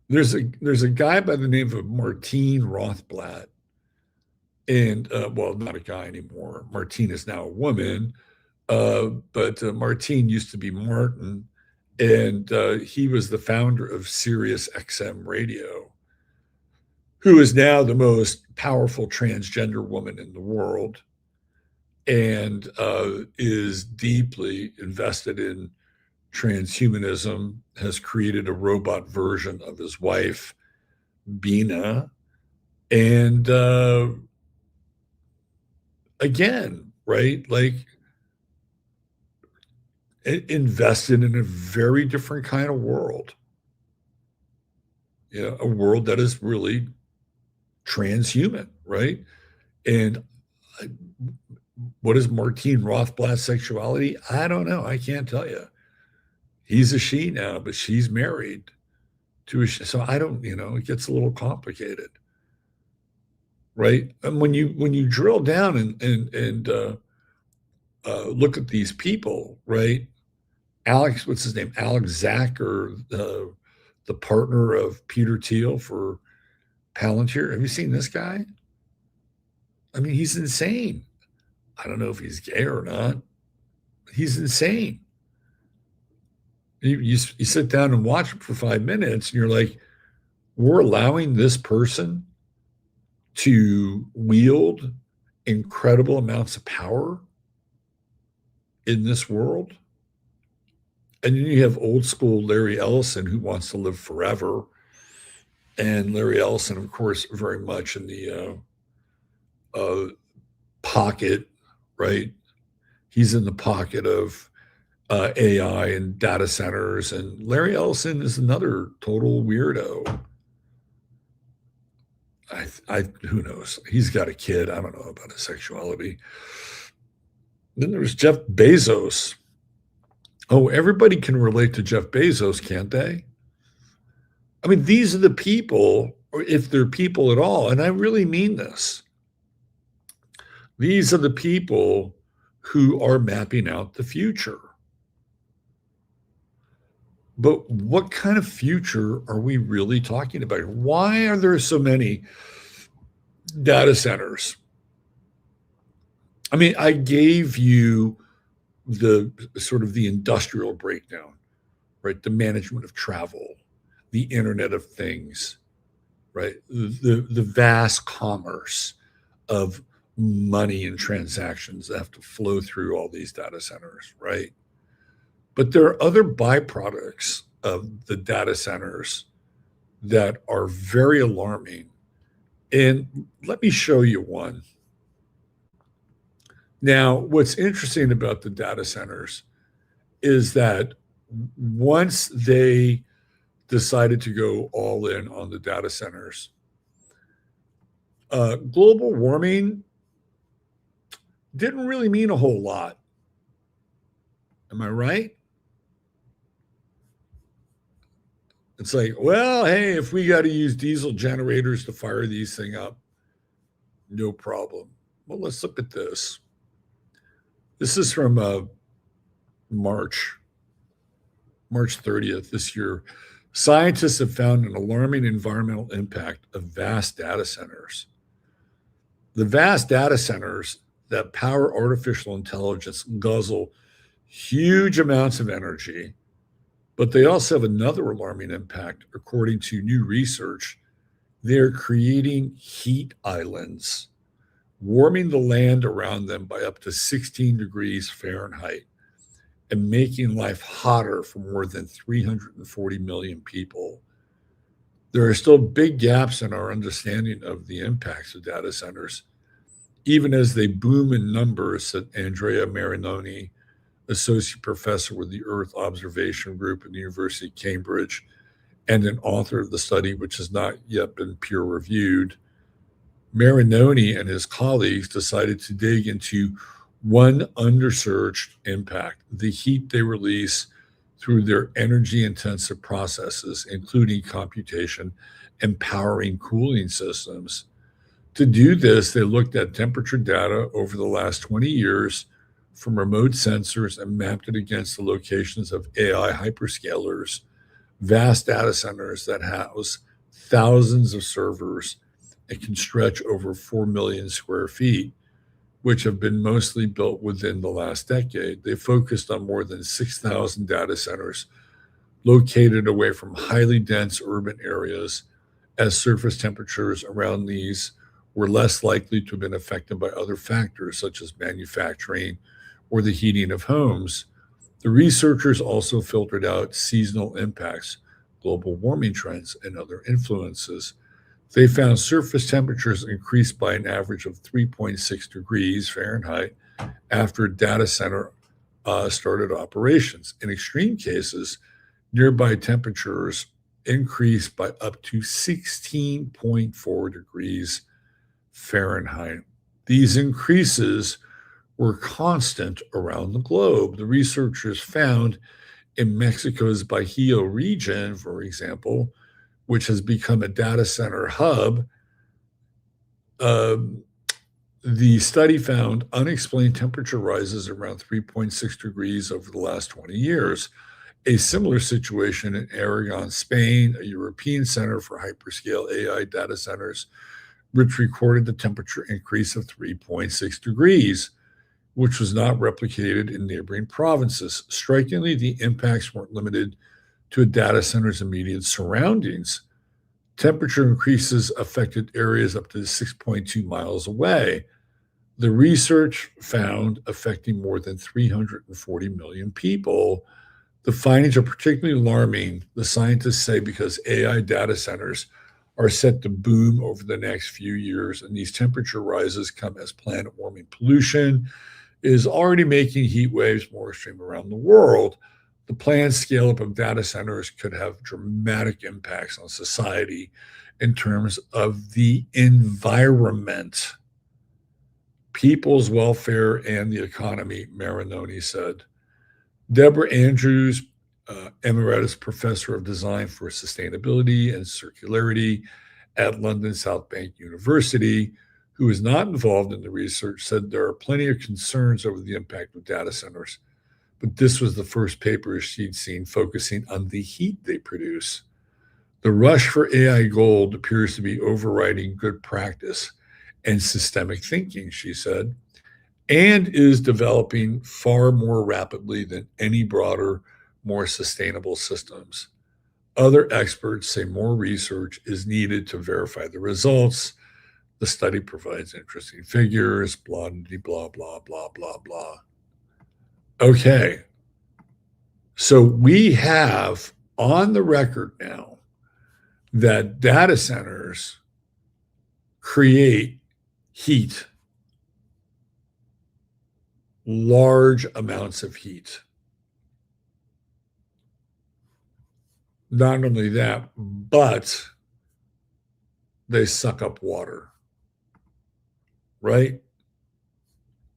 There's a guy by the name of Martine Rothblatt. And, well, not a guy anymore. Martine is now a woman. But Martine used to be Martin. And he was the founder of Sirius XM Radio, who is now the most powerful transgender woman in the world and is deeply invested in transhumanism, has created a robot version of his wife, Bina, And again, right? Like invested in a very different kind of world. A world that is really transhuman, right? And what is Martine Rothblatt's sexuality? I don't know. I can't tell you. He's a she now, but she's married to a she. So I don't, it gets a little complicated, right? And when you drill down and look at these people, right? Alex, what's his name? Alex Zach, or the partner of Peter Thiel for Palantir. Have you seen this guy? I mean, he's insane. I don't know if he's gay or not. He's insane. You sit down and watch him for 5 minutes, and you're like, we're allowing this person to wield incredible amounts of power in this world. And then you have old school Larry Ellison, who wants to live forever. And Larry Ellison, of course, very much in the pocket, right? He's in the pocket of AI and data centers. And Larry Ellison is another total weirdo. Who knows? He's got a kid. I don't know about his sexuality. Then there's Jeff Bezos. Oh, everybody can relate to Jeff Bezos, can't they? I mean, these are the people, or if they're people at all, and I really mean this. These are the people who are mapping out the future. But what kind of future are we really talking about? Why are there so many data centers? I mean, I gave you the sort of the industrial breakdown, right? The management of travel, the Internet of Things, right? The vast commerce of money and transactions that have to flow through all these data centers, right? But there are other byproducts of the data centers that are very alarming. And let me show you one. Now, what's interesting about the data centers is that once they decided to go all in on the data centers, global warming didn't really mean a whole lot. Am I right? It's like, well, hey, if we got to use diesel generators to fire these things up, no problem. Well, let's look at this. This is from March 30th this year. Scientists have found an alarming environmental impact of vast data centers. The vast data centers that power artificial intelligence guzzle huge amounts of energy, but they also have another alarming impact. According to new research, they're creating heat islands, warming the land around them by up to 16 degrees Fahrenheit and making life hotter for more than 340 million people. There are still big gaps in our understanding of the impacts of data centers, even as they boom in numbers, said Andrea Marinoni, associate professor with the Earth Observation Group at the University of Cambridge and an author of the study, which has not yet been peer reviewed. Marinoni and his colleagues decided to dig into one undersurged impact: the heat they release through their energy intensive processes, including computation and powering cooling systems. To do this, they looked at temperature data over the last 20 years from remote sensors and mapped it against the locations of AI hyperscalers, vast data centers that house thousands of servers and can stretch over 4 million square feet, which have been mostly built within the last decade. They focused on more than 6,000 data centers located away from highly dense urban areas, as surface temperatures around these were less likely to have been affected by other factors such as manufacturing or the heating of homes. The researchers also filtered out seasonal impacts, global warming trends, and other influences. They found surface temperatures increased by an average of 3.6 degrees Fahrenheit after a data center started operations. In extreme cases, nearby temperatures increased by up to 16.4 degrees Fahrenheit. These increases were constant around the globe. The researchers found in Mexico's Bajío region, for example, which has become a data center hub, um, the study found unexplained temperature rises around 3.6 degrees over the last 20 years. A similar situation in Aragon, Spain, a European center for hyperscale AI data centers, which recorded the temperature increase of 3.6 degrees, which was not replicated in neighboring provinces. Strikingly, the impacts weren't limited to a data center's immediate surroundings. Temperature increases affected areas up to 6.2 miles away. The research found affecting more than 340 million people. The findings are particularly alarming, the scientists say, because AI data centers are set to boom over the next few years, and these temperature rises come as planet warming pollution is already making heat waves more extreme around the world. The planned scale up of data centers could have dramatic impacts on society in terms of the environment, people's welfare, and the economy, Marinoni said. Deborah Andrews, Emeritus Professor of Design for Sustainability and Circularity at London South Bank University, who is not involved in the research, said there are plenty of concerns over the impact of data centers, but this was the first paper she'd seen focusing on the heat they produce. The rush for AI gold appears to be overriding good practice and systemic thinking, she said, and is developing far more rapidly than any broader, more sustainable systems. Other experts say more research is needed to verify the results. The study provides interesting figures, blah, blah, blah, blah, blah, blah. Okay. So we have on the record now that data centers create heat, large amounts of heat. Not only that, but they suck up water, right?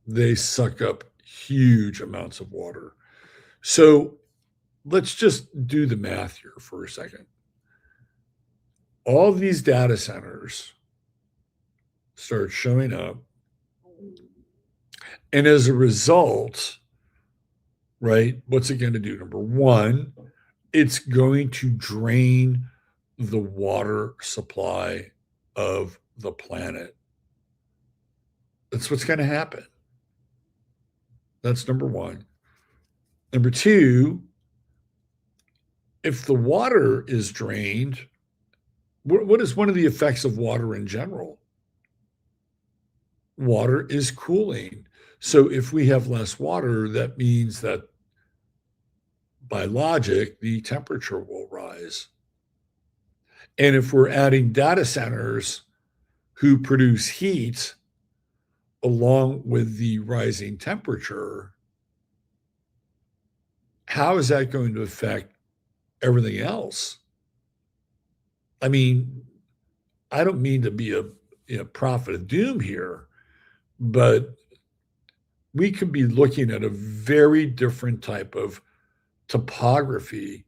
They suck up huge amounts of water. So let's just do the math here for a second. All these data centers start showing up. And as a result, right, what's it going to do? Number one, it's going to drain the water supply of the planet. That's what's going to happen. That's number one. Number two, if the water is drained, what is one of the effects of water in general? Water is cooling. So if we have less water, that means that by logic, the temperature will rise. And if we're adding data centers who produce heat along with the rising temperature, how is that going to affect everything else? I mean, I don't mean to be a prophet of doom here, but we could be looking at a very different type of topography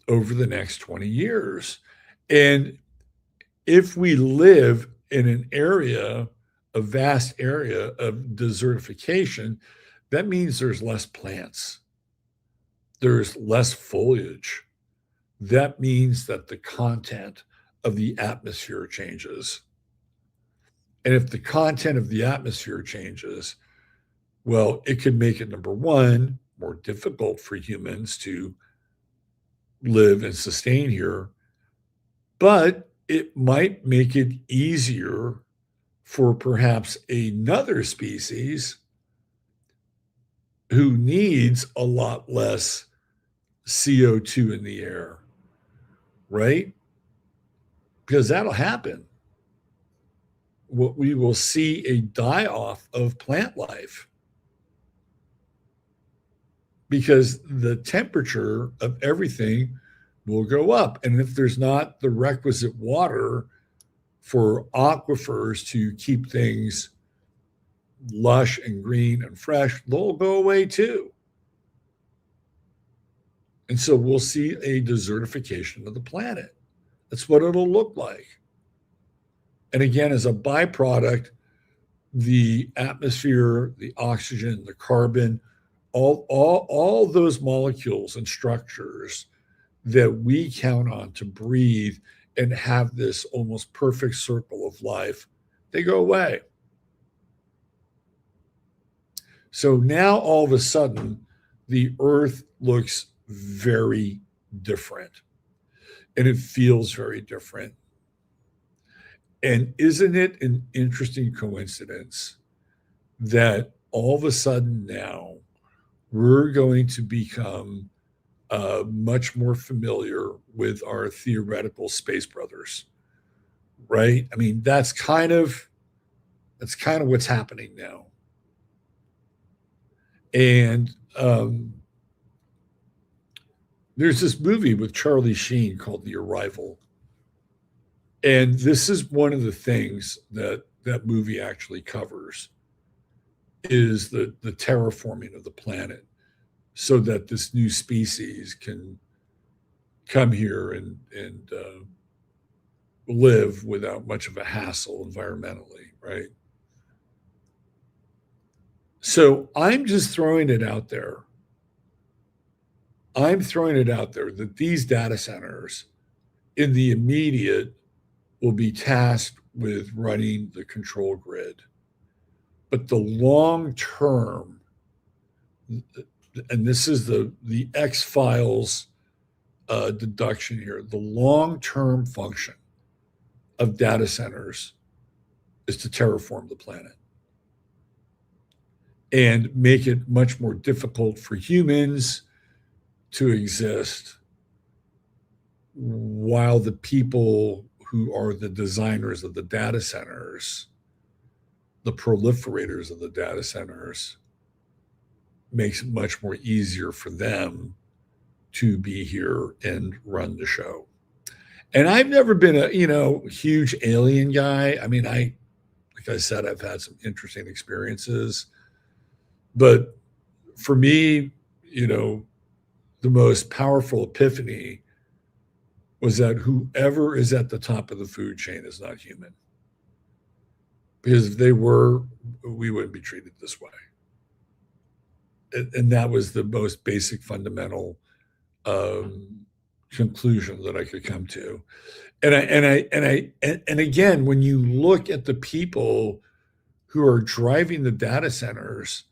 over the next 20 years. And if we live in an area, a vast area of desertification, that means there's less plants, there's less foliage. That means that the content of the atmosphere changes. And if the content of the atmosphere changes, well, it could make it, number one, more difficult for humans to live and sustain here, but it might make it easier for perhaps another species who needs a lot less CO2 in the air, right? Because that'll happen. we will see a die off of plant life because the temperature of everything will go up. And if there's not the requisite water for aquifers to keep things lush and green and fresh, they'll go away too. And so we'll see a desertification of the planet. That's what it'll look like. And again, as a byproduct, the atmosphere, the oxygen, the carbon, all those molecules and structures that we count on to breathe and have this almost perfect circle of life, they go away. So now all of a sudden, the earth looks very different and it feels very different. And isn't it an interesting coincidence that all of a sudden now we're going to become much more familiar with our theoretical space brothers, right? I mean, that's kind of what's happening now. And there's this movie with Charlie Sheen called The Arrival. And this is one of the things that that movie actually covers is the terraforming of the planet so that this new species can come here and live without much of a hassle environmentally, right? So I'm just throwing it out there. I'm throwing it out there that these data centers in the immediate will be tasked with running the control grid. But the long term, and this is the X Files deduction here, the long term function of data centers is to terraform the planet and make it much more difficult for humans to exist while the people who are the designers of the data centers, the proliferators of the data centers, makes it much more easier for them to be here and run the show. And I've never been a, huge alien guy. I mean, like I said, I've had some interesting experiences. But for me, the most powerful epiphany was that whoever is at the top of the food chain is not human. Because if they were, we wouldn't be treated this way. And that was the most basic fundamental conclusion that I could come to. And again, when you look at the people who are driving the data centers,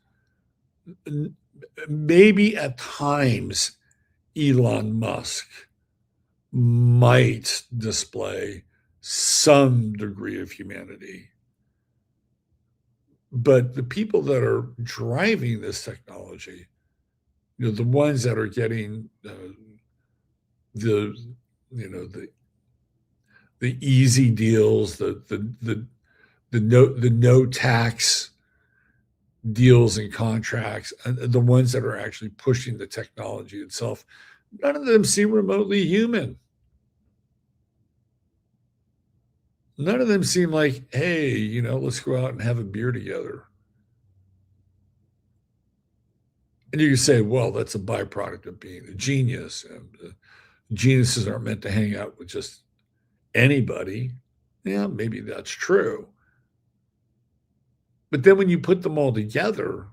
maybe at times Elon Musk might display some degree of humanity. But the people that are driving this technology, the ones that are getting the easy deals, the no tax deals and contracts, and the ones that are actually pushing the technology itself, none of them seem remotely human. None of them seem like, hey, let's go out and have a beer together. And you can say, well, that's a byproduct of being a genius. And geniuses aren't meant to hang out with just anybody. Yeah, maybe that's true. But then when you put them all together,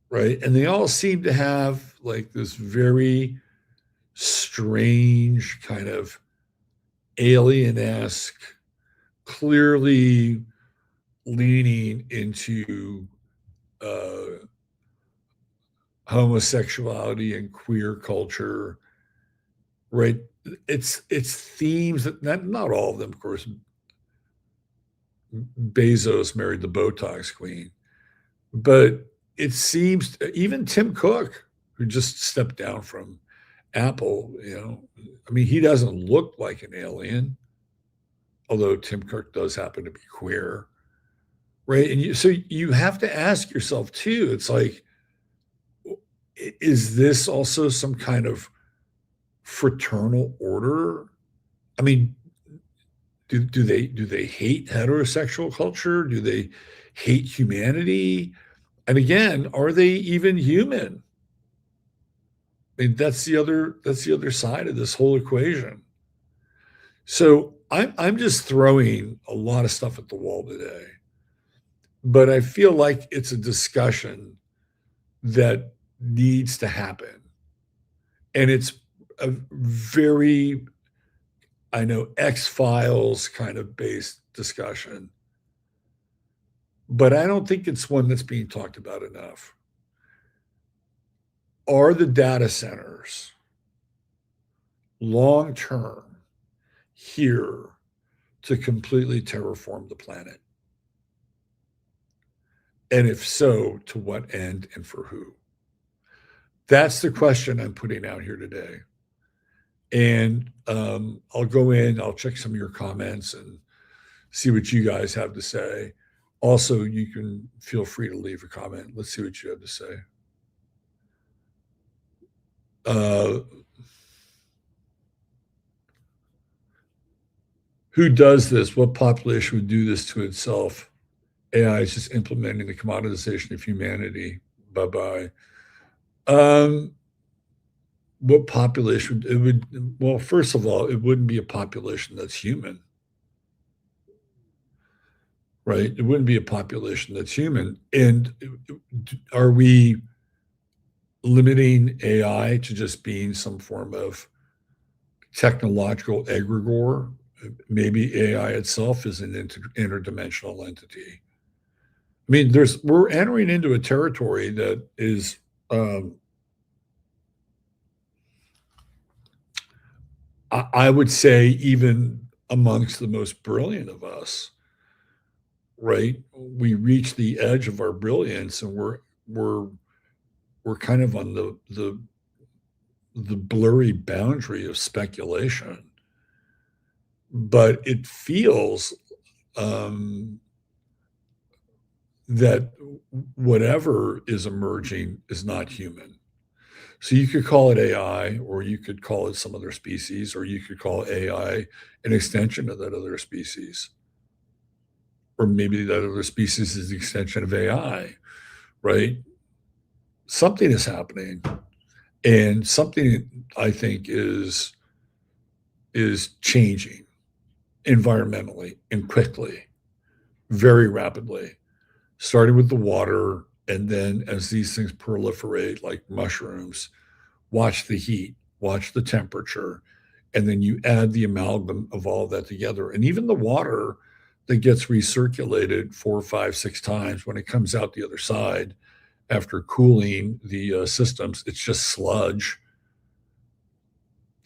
right, and they all seem to have like this very strange kind of alien-esque, clearly leaning into homosexuality and queer culture, right? It's themes that not all of them, of course. Bezos married the Botox queen, but it seems even Tim Cook, who just stepped down from Apple, I mean, he doesn't look like an alien. although Tim Cook does happen to be queer, right? And so you have to ask yourself too. It's like, is this also some kind of fraternal order? I mean, do they hate heterosexual culture? Do they hate humanity? And again, are they even human? I mean, that's the other side of this whole equation. So I'm just throwing a lot of stuff at the wall today, but I feel like it's a discussion that needs to happen, and it's a very, I know, X Files kind of based discussion, but I don't think it's one that's being talked about enough. Are the data centers long term here to completely terraform the planet? And if so, to what end and for who? That's the question I'm putting out here today. And I'll go in, I'll check some of your comments and see what you guys have to say. Also, you can feel free to leave a comment. Let's see what you have to say. Who does this? What population would do this to itself? AI is just implementing the commoditization of humanity. Bye bye. What population? It would. Well, first of all, it wouldn't be a population that's human, right? It wouldn't be a population that's human. And are we limiting AI to just being some form of technological egregore? Maybe AI itself is an interdimensional entity. I mean, we're entering into a territory that is, I would say, even amongst the most brilliant of us, right? We reach the edge of our brilliance, and we're kind of on the blurry boundary of speculation. But it feels that whatever is emerging is not human. So you could call it AI, or you could call it some other species, or you could call AI an extension of that other species. Or maybe that other species is the extension of AI, right? Something is happening, and something I think is changing environmentally and quickly, very rapidly, starting with the water, and then as these things proliferate like mushrooms, watch the heat, watch the temperature, and then you add the amalgam of all of that together. And even the water that gets recirculated 4, 5, 6 times when it comes out the other side after cooling the systems, it's just sludge.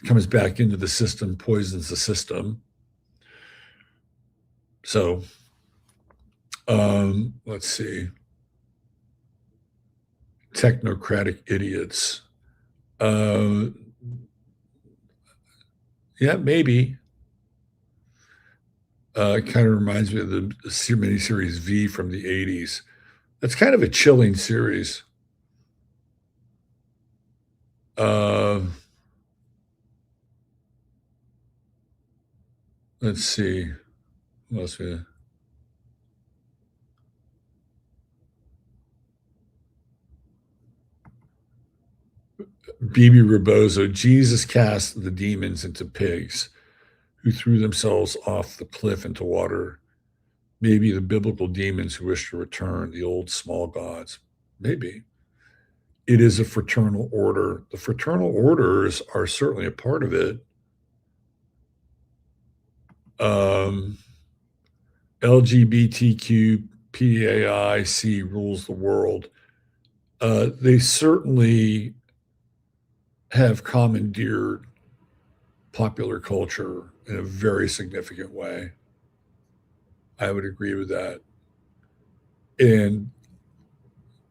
It comes back into the system, poisons the system. So let's see. Technocratic idiots. Yeah, maybe. It kind of reminds me of the miniseries V from the 80s. That's kind of a chilling series. Let's see. What else we BB Rebozo, Jesus cast the demons into pigs who threw themselves off the cliff into water. Maybe the biblical demons who wish to return, the old small gods. Maybe. It is a fraternal order. The fraternal orders are certainly a part of it. LGBTQ PAIC rules the world. They certainly have commandeered popular culture in a very significant way. I would agree with that. And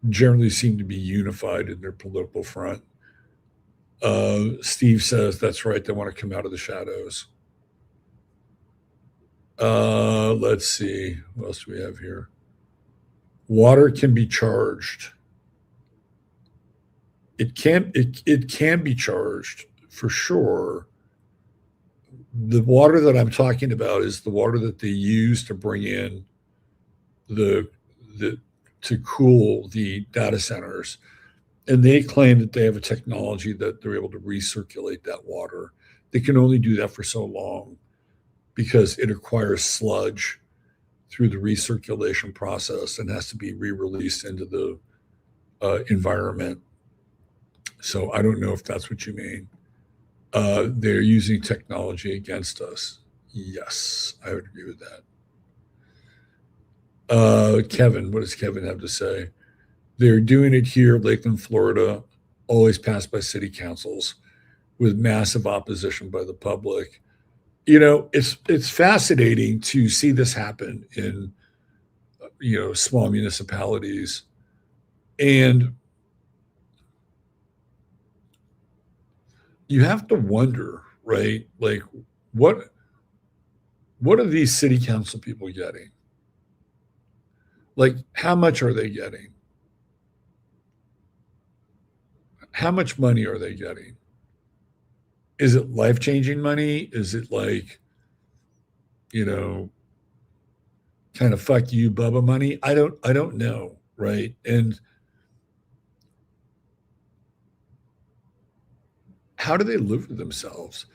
generally seem to be unified in their political front. Steve says that's right. They want to come out of the shadows. Let's see. What else do we have here? Water can be charged. It can be charged for sure. The water that I'm talking about is the water that they use to bring in the the to cool the data centers. And they claim that they have a technology that they're able to recirculate that water. They can only do that for so long because it requires sludge through the recirculation process and has to be re-released into the environment. So I don't know if that's what you mean. They're using technology against us. Yes, I would agree with that. Kevin, what does Kevin have to say? They're doing it here, Lakeland, Florida, always passed by city councils with massive opposition by the public. It's fascinating to see this happen in small municipalities, and you have to wonder, right? Like, what what are these city council people getting? Like, how much are they getting? How much money are they getting? Is it life changing money? Is it like, you know, kind of fuck you, Bubba money? I don't know, right? And how do they live for themselves?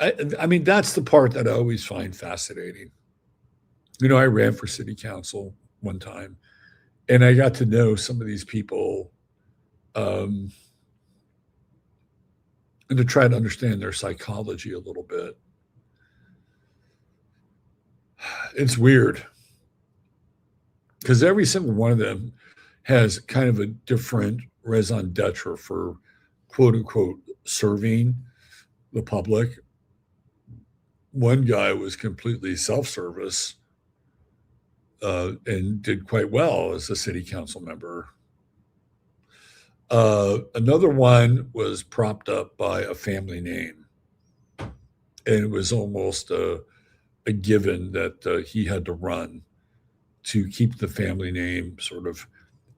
I mean, that's the part that I always find fascinating. I ran for city council one time, and I got to know some of these people, um, and to try to understand their psychology a little bit. It's weird because every single one of them has kind of a different raison d'etre for quote unquote serving the public. One guy was completely self service and did quite well as a city council member. Another one was propped up by a family name, and it was almost a given that he had to run to keep the family name sort of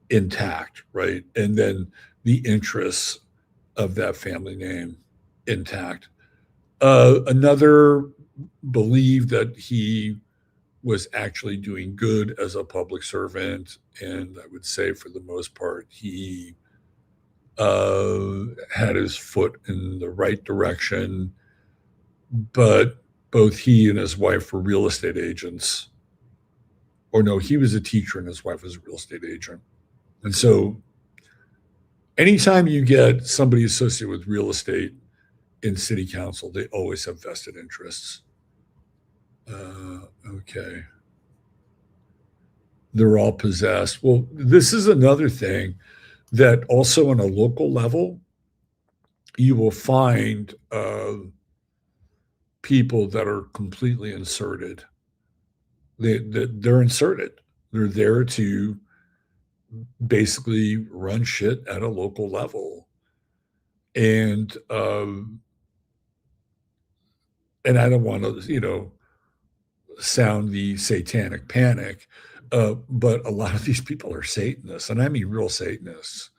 intact, right? And then the interests of that family name intact. Another believed that he was actually doing good as a public servant, and I would say for the most part, he had his foot in the right direction, but both he and his wife were real estate agents. Or no, he was a teacher and his wife was a real estate agent. And so anytime you get somebody associated with real estate in city council, they always have vested interests. Okay. They're all possessed. Well, this is another thing that also on a local level, you will find people that are completely inserted. They're inserted. They're there to basically run shit at a local level, and I don't want to sound the satanic panic, but a lot of these people are Satanists, and I mean real Satanists.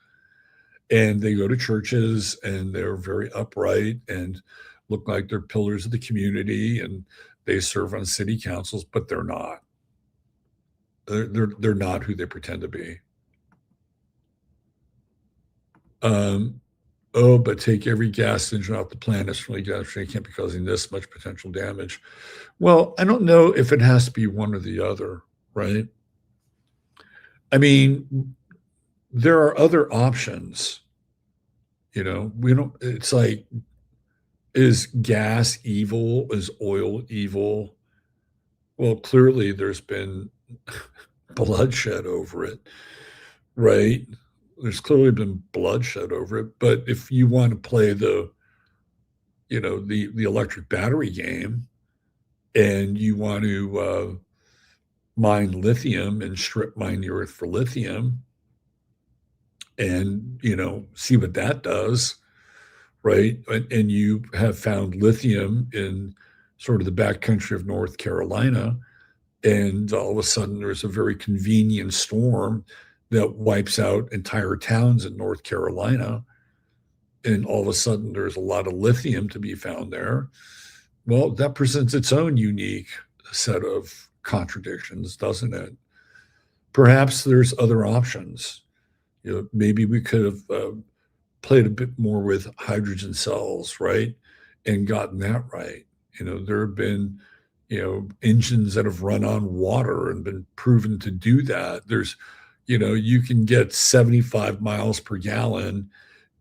And they go to churches and they're very upright and look like they're pillars of the community, and they serve on city councils, but they're not. They're not who they pretend to be. Um, oh, but take every gas engine off the planet. It's really gas engine can't be causing this much potential damage. Well, I don't know if it has to be one or the other, right? I mean, there are other options. We don't. It's like, is gas evil? Is oil evil? Well, clearly there's been bloodshed over it, right? There's clearly been bloodshed over it. But if you want to play the electric battery game, and you want to mine lithium and strip mine the earth for lithium, and see what that does, right? And you have found lithium in sort of the backcountry of North Carolina, and all of a sudden there's a very convenient storm that wipes out entire towns in North Carolina, and all of a sudden there's a lot of lithium to be found there. Well, that presents its own unique set of contradictions, doesn't it? Perhaps there's other options. Maybe we could have played a bit more with hydrogen cells, right? And gotten that right. There have been, engines that have run on water and been proven to do that. You can get 75 miles per gallon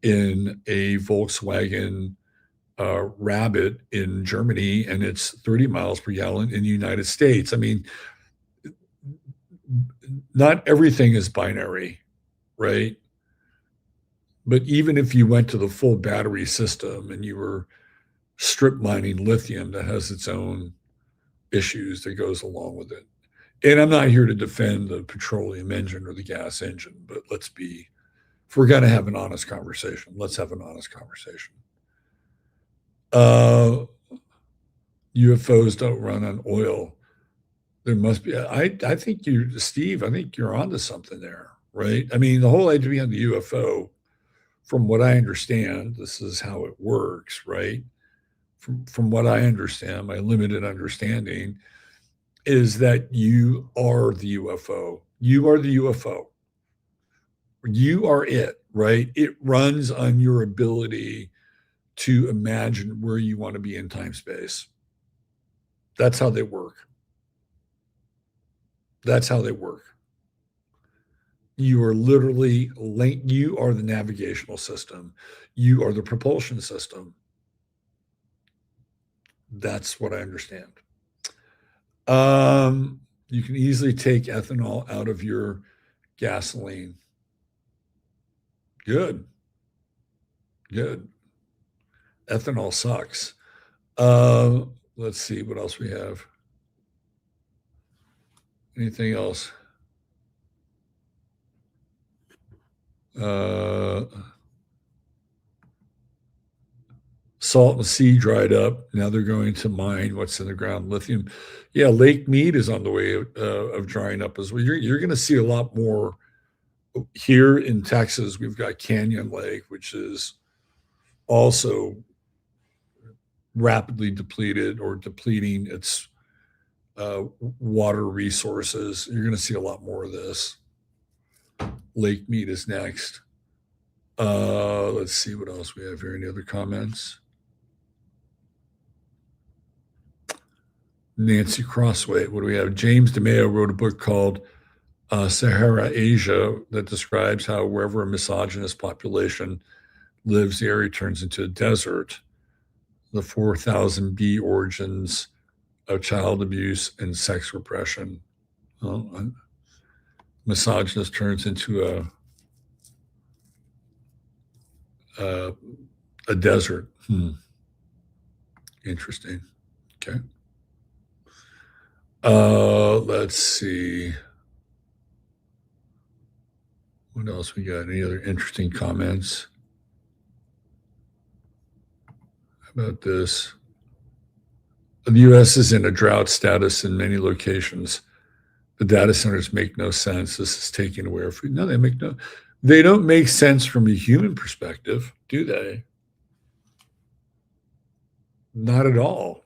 in a Volkswagen Rabbit in Germany, and it's 30 miles per gallon in the United States. I mean, not everything is binary, right? But even if you went to the full battery system and you were strip mining lithium, that has its own issues that goes along with it. And I'm not here to defend the petroleum engine or the gas engine, but if we're going to have an honest conversation, let's have an honest conversation. UFOs don't run on oil. There must be. I think Steve, I think you're onto something there, right? I mean, the whole idea behind the UFO, from what I understand, this is how it works, right? From what I understand, my limited understanding is that you are the UFO. You are the UFO. You are it, right? It runs on your ability to imagine where you want to be in time space. That's how they work. That's how they work. You are literally linked. You are the navigational system. You are the propulsion system. That's what I understand. You can easily take ethanol out of your gasoline. Good. Good. Ethanol sucks. Let's see what else we have. Anything else? Salt and sea dried up. Now they're going to mine what's in the ground, lithium. Yeah, Lake Mead is on the way of drying up as well. You're going to see a lot more here in Texas. We've got Canyon Lake, which is also rapidly depleted or depleting its water resources. You're going to see a lot more of this. Lake Mead is next. Let's see what else we have here. Any other comments? Nancy Crossway. What do we have? James DeMeo wrote a book called Sahara Asia that describes how wherever a misogynist population lives, the area turns into a desert. The 4,000 B origins of child abuse and sex repression. Well, misogynist turns into a desert. Interesting. Okay. Let's see. What else we got? Any other interesting comments? How about this? The U.S. is in a drought status in many locations. The data centers make no sense. This is taking away our food. No, they don't make sense from a human perspective, do they? Not at all.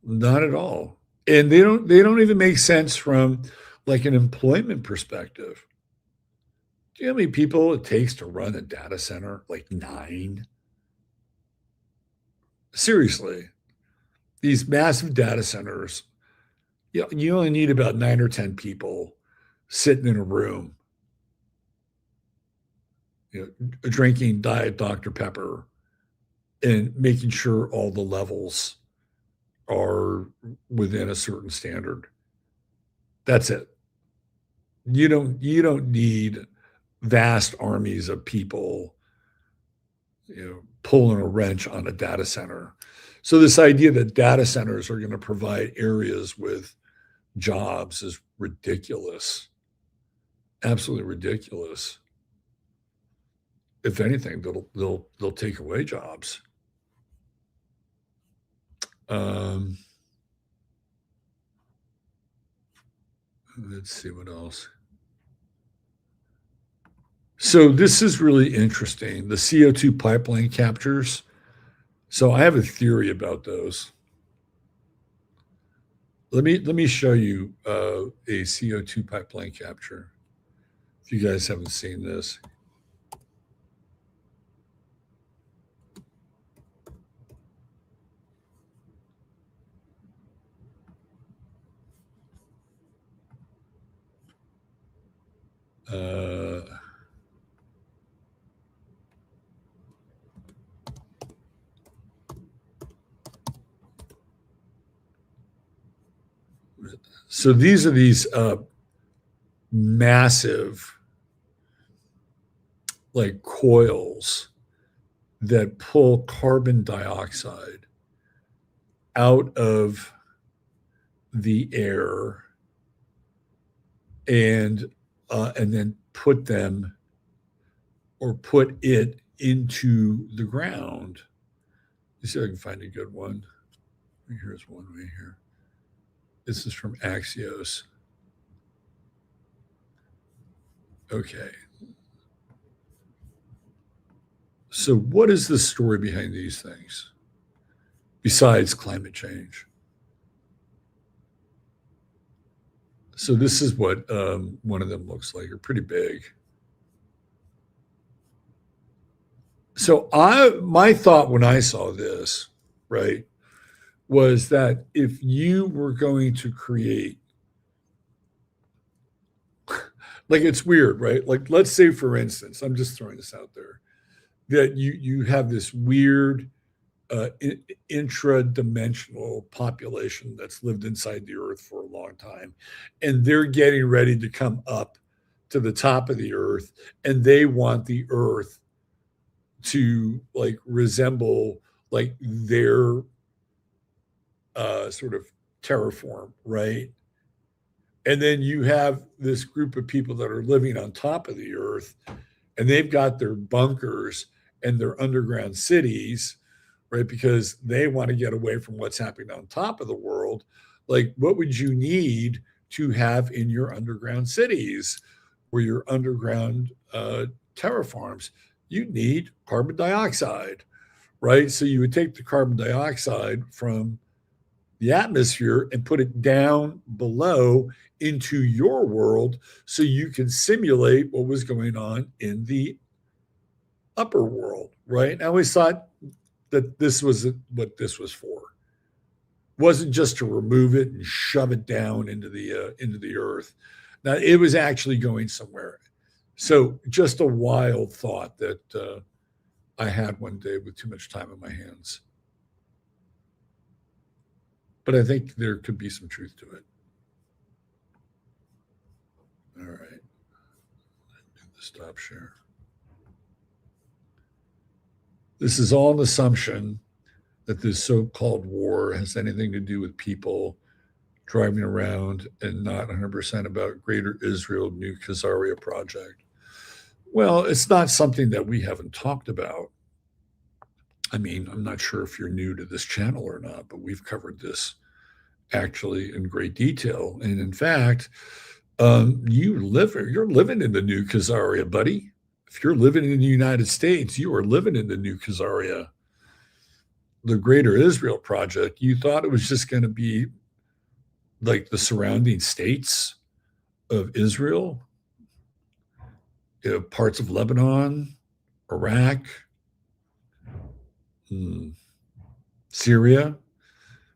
Not at all. And they don't even make sense from like an employment perspective. Do you know how many people it takes to run a data center? Like 9. Seriously. These massive data centers, you only need about 9 or 10 people sitting in a room, drinking Diet Dr. Pepper and making sure all the levels are within a certain standard. That's it. You don't need vast armies of people, pulling a wrench on a data center. So this idea that data centers are going to provide areas with jobs is ridiculous. Absolutely ridiculous. If anything, they'll take away jobs. Let's see what else. So this is really interesting. The CO2 pipeline captures. So I have a theory about those. Let me show you a CO2 pipeline capture. If you guys haven't seen this, uh, so these are these massive like coils that pull carbon dioxide out of the air and then put them or put it into the ground. Let's see if I can find a good one. Here's one right here. This is from Axios. Okay. So, what is the story behind these things besides climate change? So, this is what one of them looks like. They're pretty big. So, my thought when I saw this, right, was that if you were going to create, like, it's weird, right? Like, let's say, for instance, I'm just throwing this out there, that you have this weird intra-dimensional population that's lived inside the earth for a long time, and they're getting ready to come up to the top of the earth, and they want the earth to like resemble like their sort of terraform, right? And then you have this group of people that are living on top of the earth, and they've got their bunkers and their underground cities, right? Because they want to get away from what's happening on top of the world. Like, what would you need to have in your underground cities or your underground terraforms? You need carbon dioxide, right? So you would take the carbon dioxide from the atmosphere and put it down below into your world so you can simulate what was going on in the upper world, right? And I always thought that this was what this was for. It wasn't just to remove it and shove it down into the earth. Now it was actually going somewhere. So just a wild thought that I had one day with too much time on my hands. But I think there could be some truth to it. All right. Do the stop share. This is all an assumption that this so-called war has anything to do with people driving around and not 100% about Greater Israel New Khazaria project. Well, it's not something that we haven't talked about. I mean, I'm not sure if you're new to this channel or not, but we've covered this actually in great detail. And in fact, you're living in the New Khazaria, buddy. If you're living in the United States, you are living in the New Khazaria. The Greater Israel Project, you thought it was just going to be like the surrounding states of Israel, parts of Lebanon, Iraq, Syria.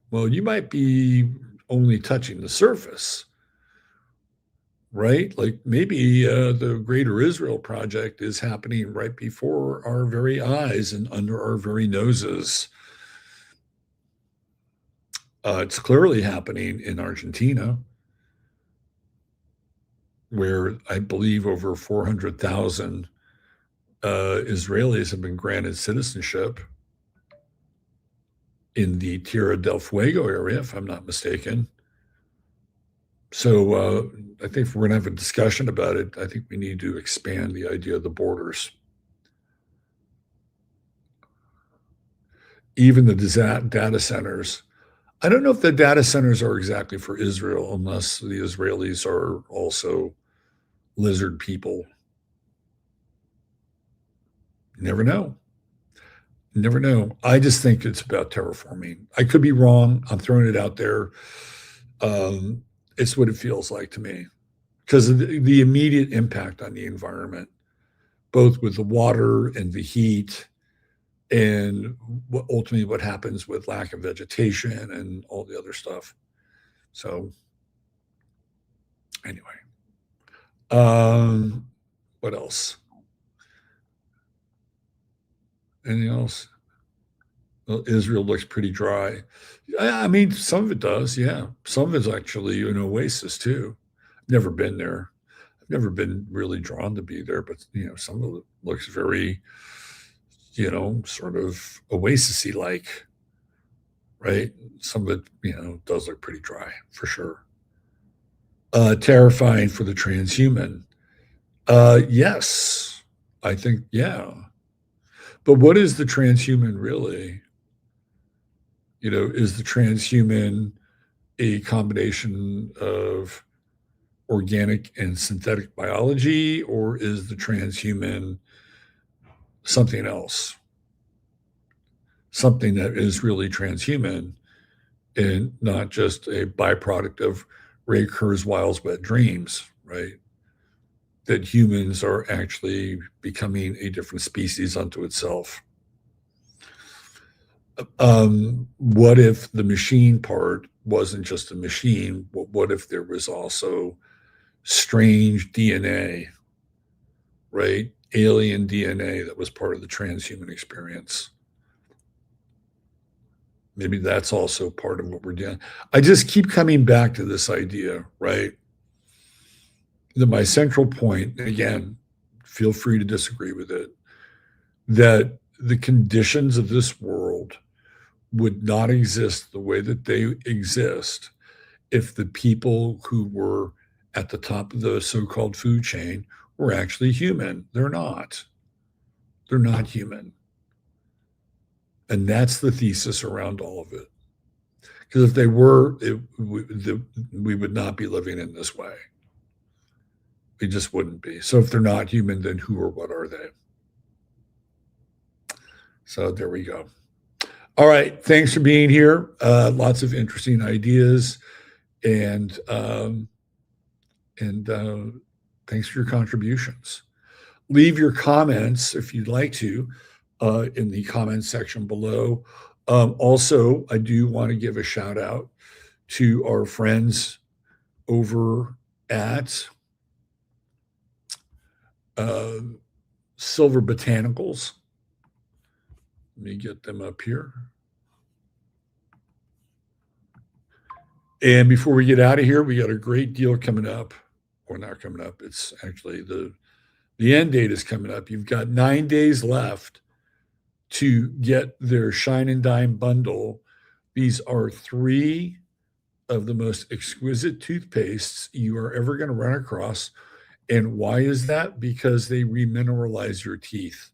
Well, you might be only touching the surface, right? Like maybe the Greater Israel Project is happening right before our very eyes and under our very noses. It's clearly happening in Argentina, where I believe over 400,000 Israelis have been granted citizenship in the Tierra del Fuego area, if I'm not mistaken. So I think if we're going to have a discussion about it, I think we need to expand the idea of the borders. Even the data centers. I don't know if the data centers are exactly for Israel, unless the Israelis are also lizard people. Never know. Never know. I just think it's about terraforming. I could be wrong. I'm throwing it out there. Um, it's what it feels like to me because of the immediate impact on the environment, both with the water and the heat, and ultimately what happens with lack of vegetation and all the other stuff. So, anyway, um, what else? Anything else? Well, Israel looks pretty dry. I mean, some of it does, yeah. Some of it's actually an oasis too. Never been there. I've never been really drawn to be there, but some of it looks very, sort of oasisy like, right? Some of it, does look pretty dry for sure. Terrifying for the transhuman. Yes, I think, yeah. But what is the transhuman really? Is the transhuman a combination of organic and synthetic biology, or is the transhuman something else? Something that is really transhuman and not just a byproduct of Ray Kurzweil's wet dreams, right? That humans are actually becoming a different species unto itself. What if the machine part wasn't just a machine? What if there was also strange DNA, right? Alien DNA that was part of the transhuman experience. Maybe that's also part of what we're doing. I just keep coming back to this idea, right? That my central point, again, feel free to disagree with it, that the conditions of this world would not exist the way that they exist if the people who were at the top of the so-called food chain were actually human. They're not. They're not human. And that's the thesis around all of it. Because if they were, we would not be living in this way. We just wouldn't be. So if they're not human, then who or what are they? So there we go. All right. Thanks for being here. Lots of interesting ideas, and thanks for your contributions. Leave your comments if you'd like to in the comments section below. Also, I do want to give a shout out to our friends over at Silver Botanicals. Let me get them up here. And before we get out of here, we got a great deal coming up, or not coming up. It's actually the end date is coming up. You've got 9 days left to get their Shine and Dime bundle. These are 3 of the most exquisite toothpastes you are ever going to run across. And why is that? Because they remineralize your teeth.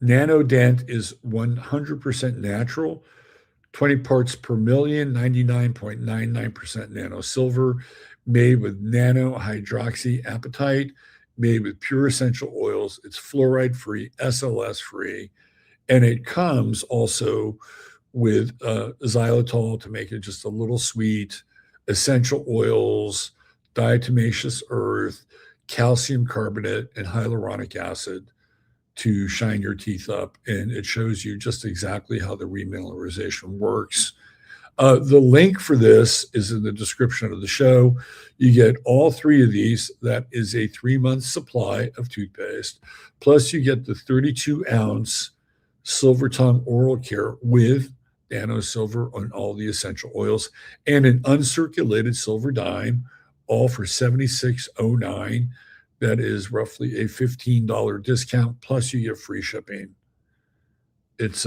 NanoDent is 100% natural, 20 parts per million, 99.99% nano silver, made with nano hydroxyapatite, made with pure essential oils. It's fluoride free, SLS free, and it comes also with xylitol to make it just a little sweet, essential oils, diatomaceous earth, calcium carbonate, and hyaluronic acid to shine your teeth up. And it shows you just exactly how the remineralization works. The link for this is in the description of the show. You get all 3 of these. That is a 3-month supply of toothpaste. Plus, you get the 32-ounce Silver Tongue Oral Care with nano silver on all the essential oils and an uncirculated silver dime, all for $76.09. That is roughly a $15 discount. Plus, you get free shipping. It's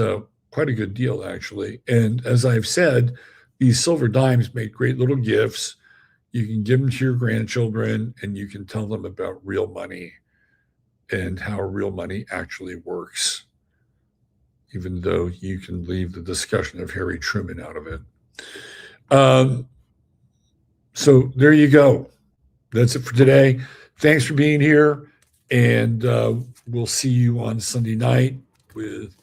quite a good deal, actually. And as I've said, these silver dimes make great little gifts. You can give them to your grandchildren, and you can tell them about real money and how real money actually works. even though you can leave the discussion of Harry Truman out of it. So there you go. That's it for today. Thanks for being here. And we'll see you on Sunday night with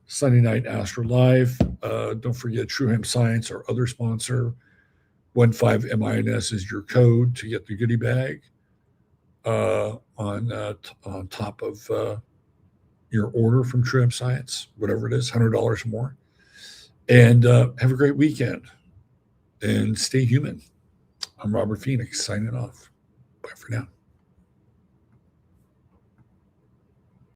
Sunday Night Astro Live. Don't forget True Hemp Science, our other sponsor. 15MINS is your code to get the goodie bag on top of your order from True Hemp Science, whatever it is, $100 or more. And have a great weekend and stay human. I'm Robert Phoenix signing off. Bye for now.